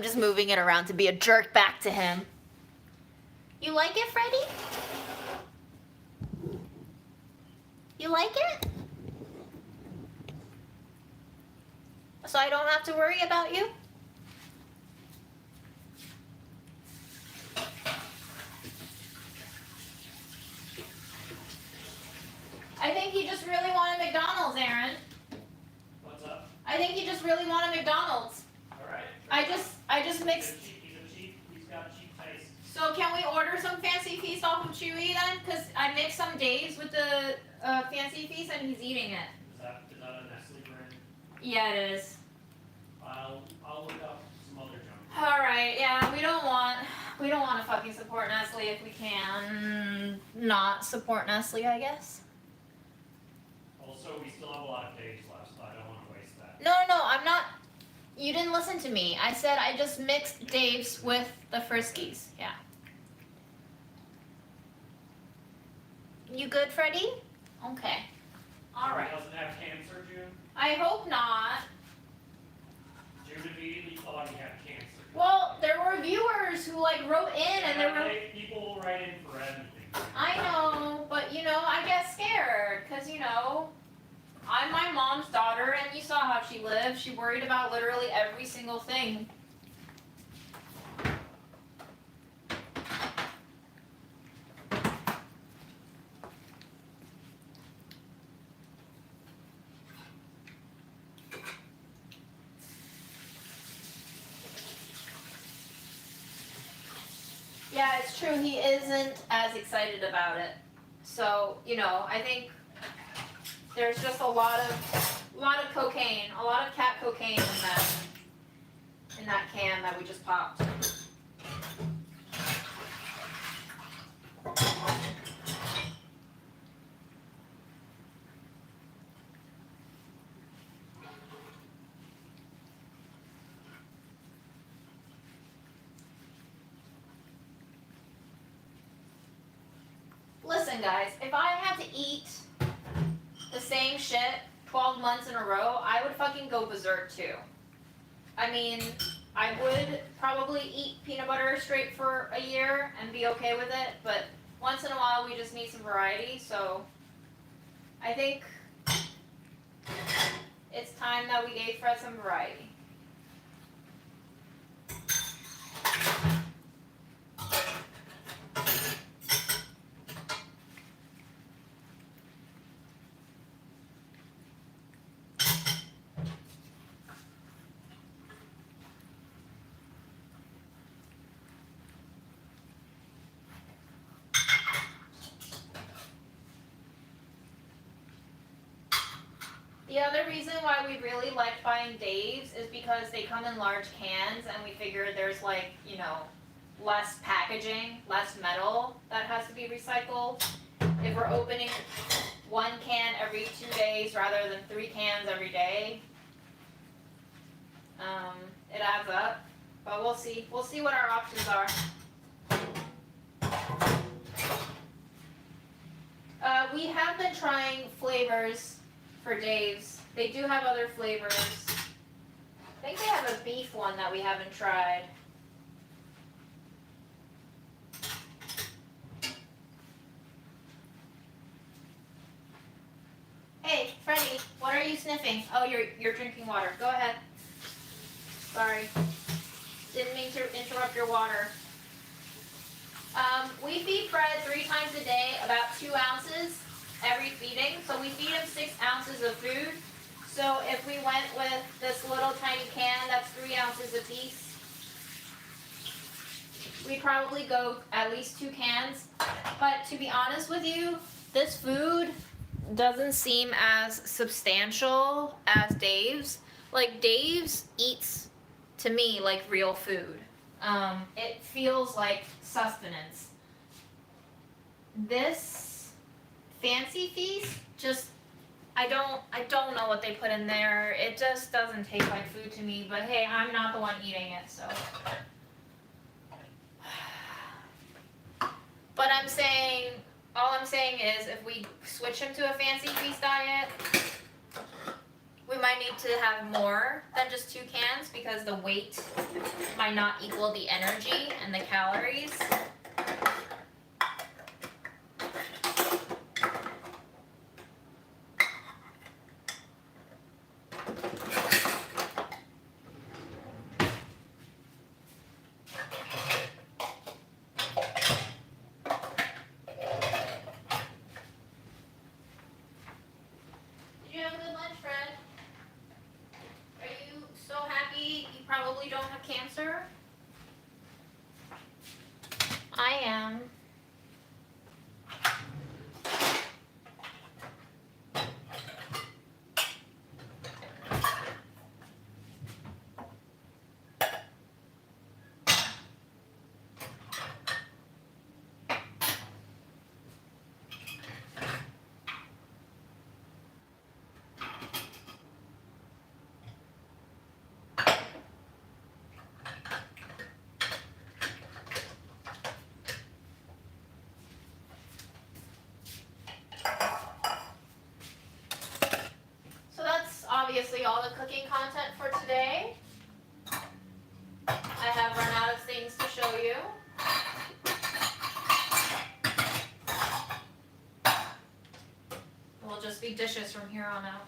I'm just moving it around to be a jerk back to him. You like it, Freddie? You like it? So I don't have to worry about you? I think he just really wanted McDonald's, Aaron. What's up? I think he just really wanted McDonald's. Alright. I just mixed. He's got cheap taste. So can we order some Fancy Feast off of Chewy then? Because I mixed some Dave's with the Fancy Feast and he's eating it. Is that a Nestle brand? Yeah, it is. I'll look up some other junk. All right, yeah, we don't want to fucking support Nestle if we can not support Nestle, I guess. Also, we still have a lot of days left, so I don't want to waste that. No, I'm not. You didn't listen to me. I said I just mixed Dave's with the Friskies. Yeah. You good, Freddie? Okay. All right. He doesn't have cancer, June? I hope not. June immediately thought he had cancer. Well, there were viewers who like wrote in and there were. People will write in for anything. I know, but I get scared because I'm my mom's daughter and you saw how she lived. She worried about literally every single thing. Yeah, it's true. He isn't as excited about it. So, I think there's just a lot of cocaine, a lot of cat cocaine in that can that we just popped. Listen, guys, if I had to eat the same shit 12 months in a row, I would fucking go berserk too. I mean, I would probably eat peanut butter straight for a year and be okay with it, but once in a while we just need some variety, so I think it's time that we gave Fred some variety. The other reason why we really liked buying Dave's is because they come in large cans and we figured there's less packaging, less metal that has to be recycled. If we're opening one can every 2 days rather than 3 cans every day, it adds up. But we'll see. We'll see what our options are. We have been trying flavors for Dave's. They do have other flavors. I think they have a beef one that we haven't tried. Hey, Freddie, what are you sniffing? Oh, you're drinking water. Go ahead. Sorry. Didn't mean to interrupt your water. We feed Fred 3 times a day, about 2 ounces every feeding. So we feed him 6 ounces of food. So if we went with this little tiny can, that's 3 ounces apiece. We'd probably go at least 2 cans. But to be honest with you, this food doesn't seem as substantial as Dave's. Like Dave's eats, to me, like real food. It feels like sustenance. This Fancy Feast just, I don't know what they put in there. It just doesn't taste like food to me, but hey, I'm not the one eating it, so. But all I'm saying is if we switch him to a Fancy Feast diet, we might need to have more than just 2 cans because the weight might not equal the energy and the calories. Did you have a good lunch, Fred? Are you so happy you probably don't have cancer? I am. So that's obviously all the cooking content for today. I have run out of things to show you. Will just be dishes from here on out.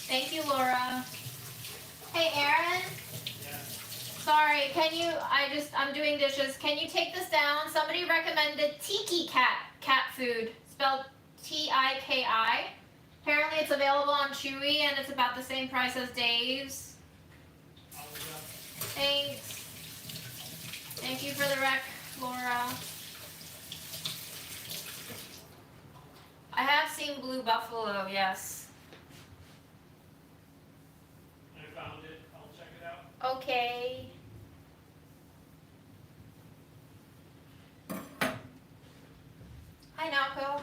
Thank you, Laura. Hey, Aaron. Sorry, I'm doing dishes. Can you take this down? Somebody recommended Tiki cat food, spelled T-I-K-I. Apparently it's available on Chewy and it's about the same price as Dave's. Thanks. Thank you for the rec, Laura. I have seen Blue Buffalo, yes. I found it. I'll check it out. Okay. Hi, Naoko.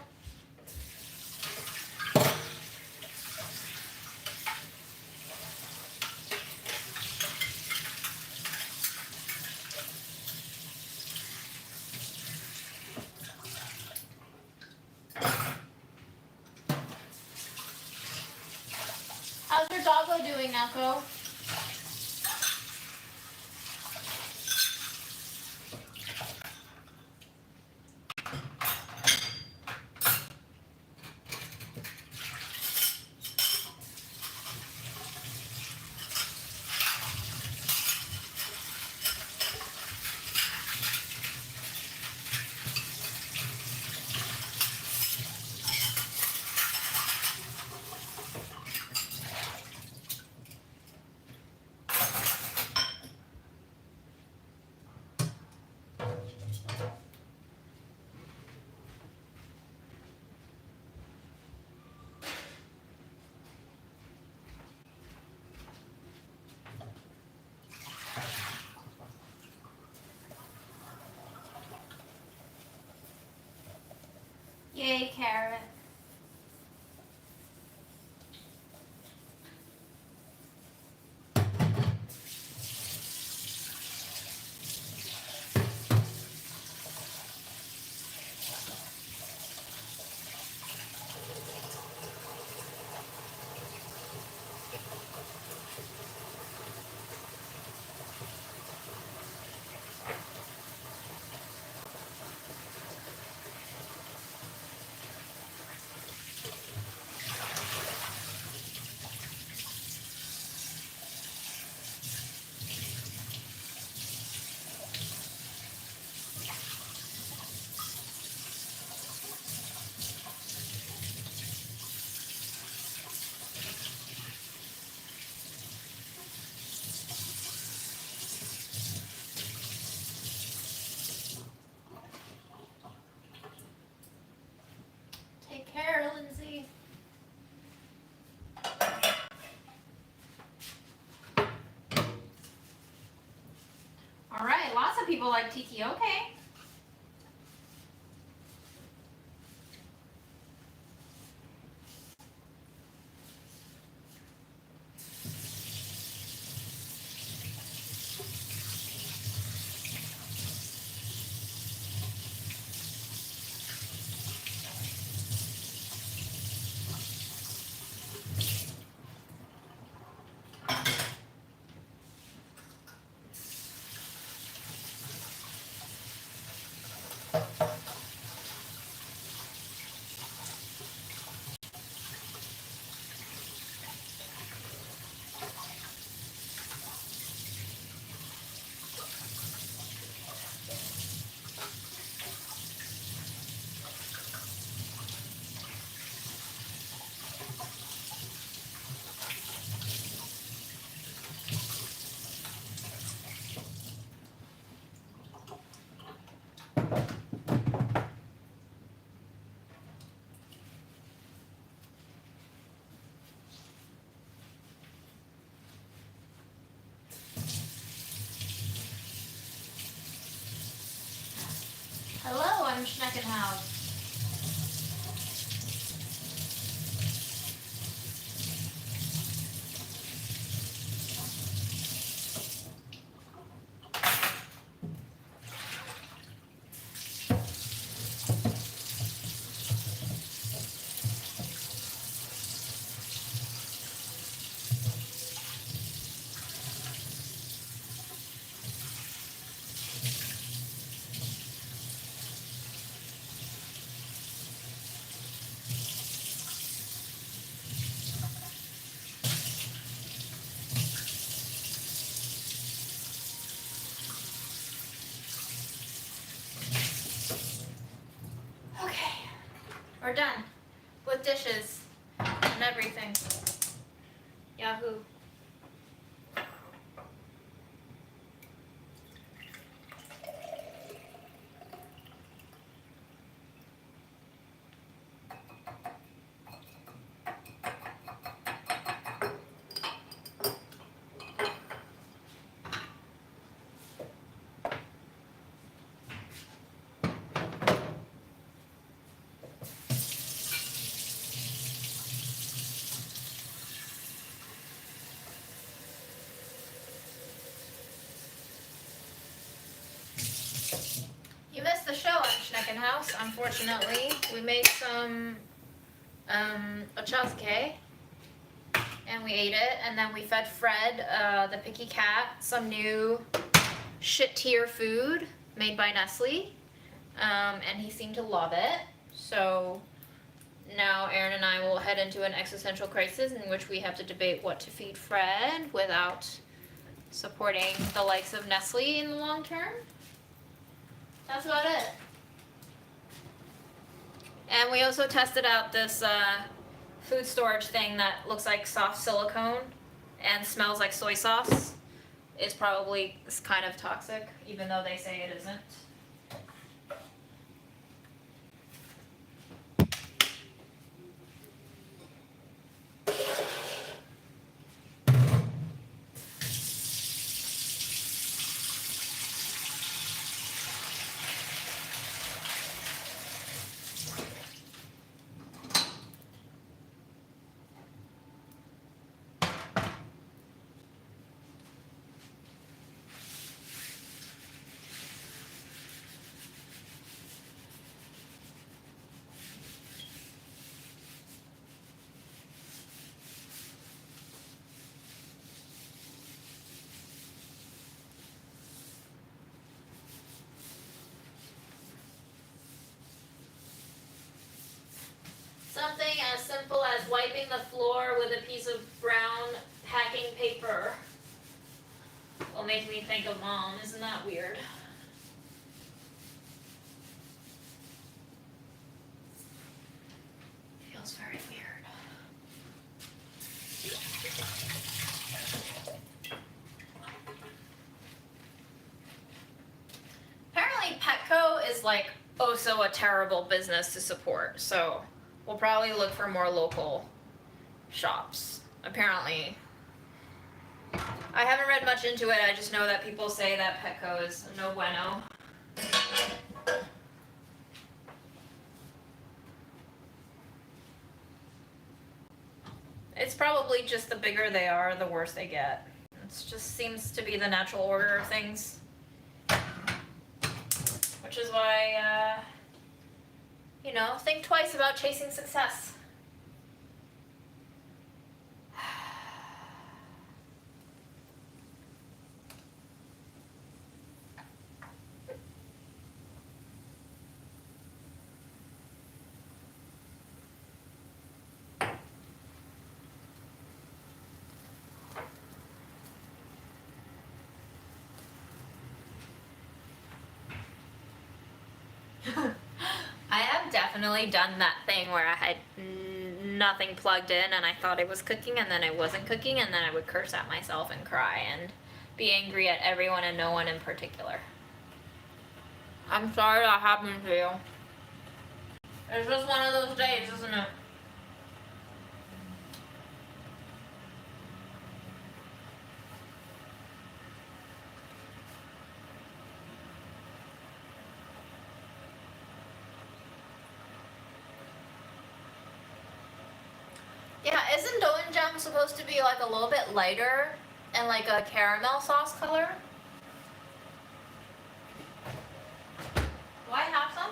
How's your doggo doing, Naoko? Yay, carrot. of people like tiki. Okay. Hello, I'm Schneckenhaus. Okay, we're done with dishes and everything. Yahoo. You missed the show on Schneckenhaus, unfortunately. We made some Ochazuke, and we ate it, and then we fed Fred, the picky cat, some new shit tier food made by Nestle, and he seemed to love it. So now Aaron and I will head into an existential crisis in which we have to debate what to feed Fred without supporting the likes of Nestle in the long term. That's about it. And we also tested out this food storage thing that looks like soft silicone and smells like soy sauce. It's probably kind of toxic, even though they say it isn't. Something as simple as wiping the floor with a piece of brown packing paper will make me think of Mom. Isn't that weird? Feels very weird. Apparently Petco is like oh so a terrible business to support, so we'll probably look for more local shops. Apparently I haven't read much into it. I just know that people say that Petco is no bueno. It's probably just the bigger they are, the worse they get. It just seems to be the natural order of things. Which is why, think twice about chasing success. I have definitely done that thing where I had nothing plugged in and I thought it was cooking and then it wasn't cooking, and then I would curse at myself and cry and be angry at everyone and no one in particular. I'm sorry that happened to you. It's just one of those days, isn't it? Yeah, isn't doenjang supposed to be like a little bit lighter and like a caramel sauce color? Do I have some?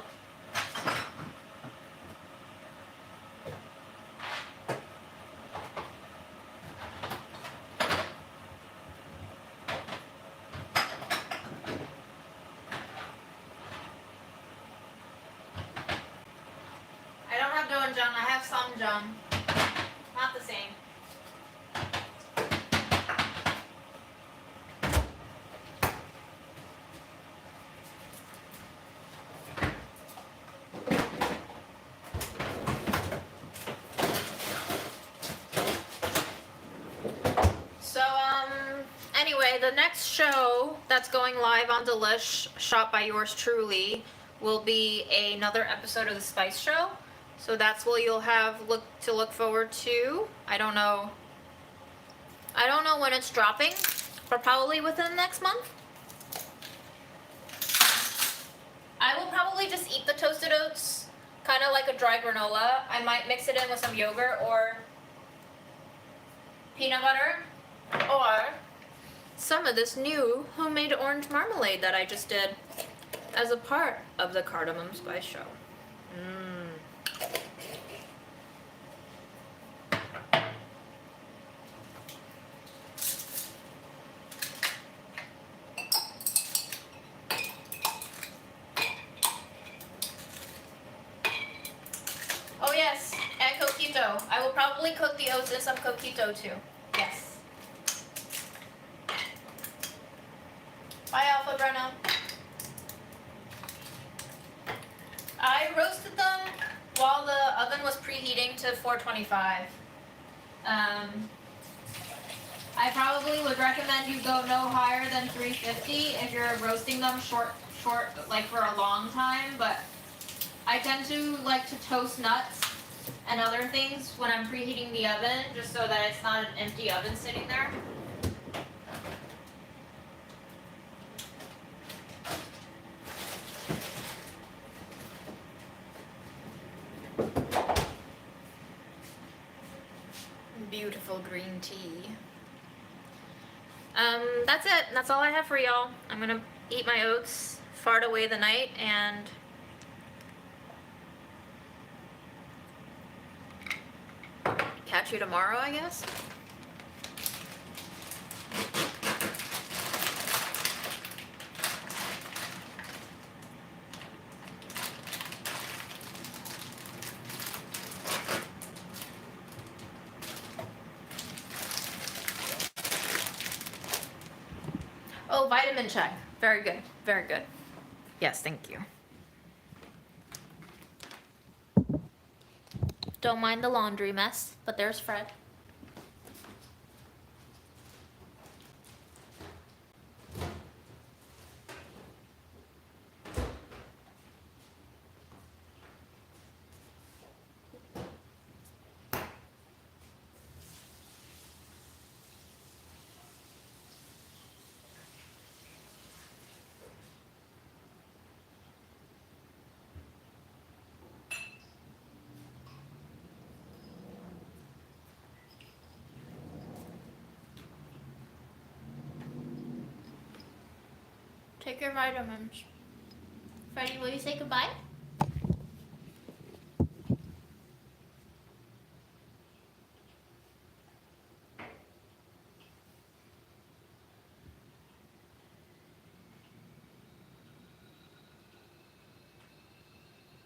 I don't have doenjang, I have samjang. Not the same. So, anyway, the next show that's going live on Delish, shot by yours truly, will be another episode of the Spice Show. So that's what you'll have to look forward to. I don't know when it's dropping, but probably within the next month. I will probably just eat the toasted oats, kind of like a dry granola. I might mix it in with some yogurt or peanut butter, or some of this new homemade orange marmalade that I just did as a part of the Cardamom Spice Show. Oh yes, and coquito. I will probably cook the oats in some coquito too. Yes. Bye, Alpha Brenna. I roasted them while the oven was preheating to 425. I probably would recommend you go no higher than 350 if you're roasting them short, like for a long time, but I tend to like to toast nuts and other things when I'm preheating the oven, just so that it's not an empty oven sitting there. Beautiful green tea. That's it. That's all I have for y'all. I'm gonna eat my oats, fart away the night, and catch you tomorrow, I guess. Oh, vitamin check. Very good. Very good. Yes, thank you. Don't mind the laundry mess, but there's Fred. Take your vitamins. Freddie, will you say goodbye?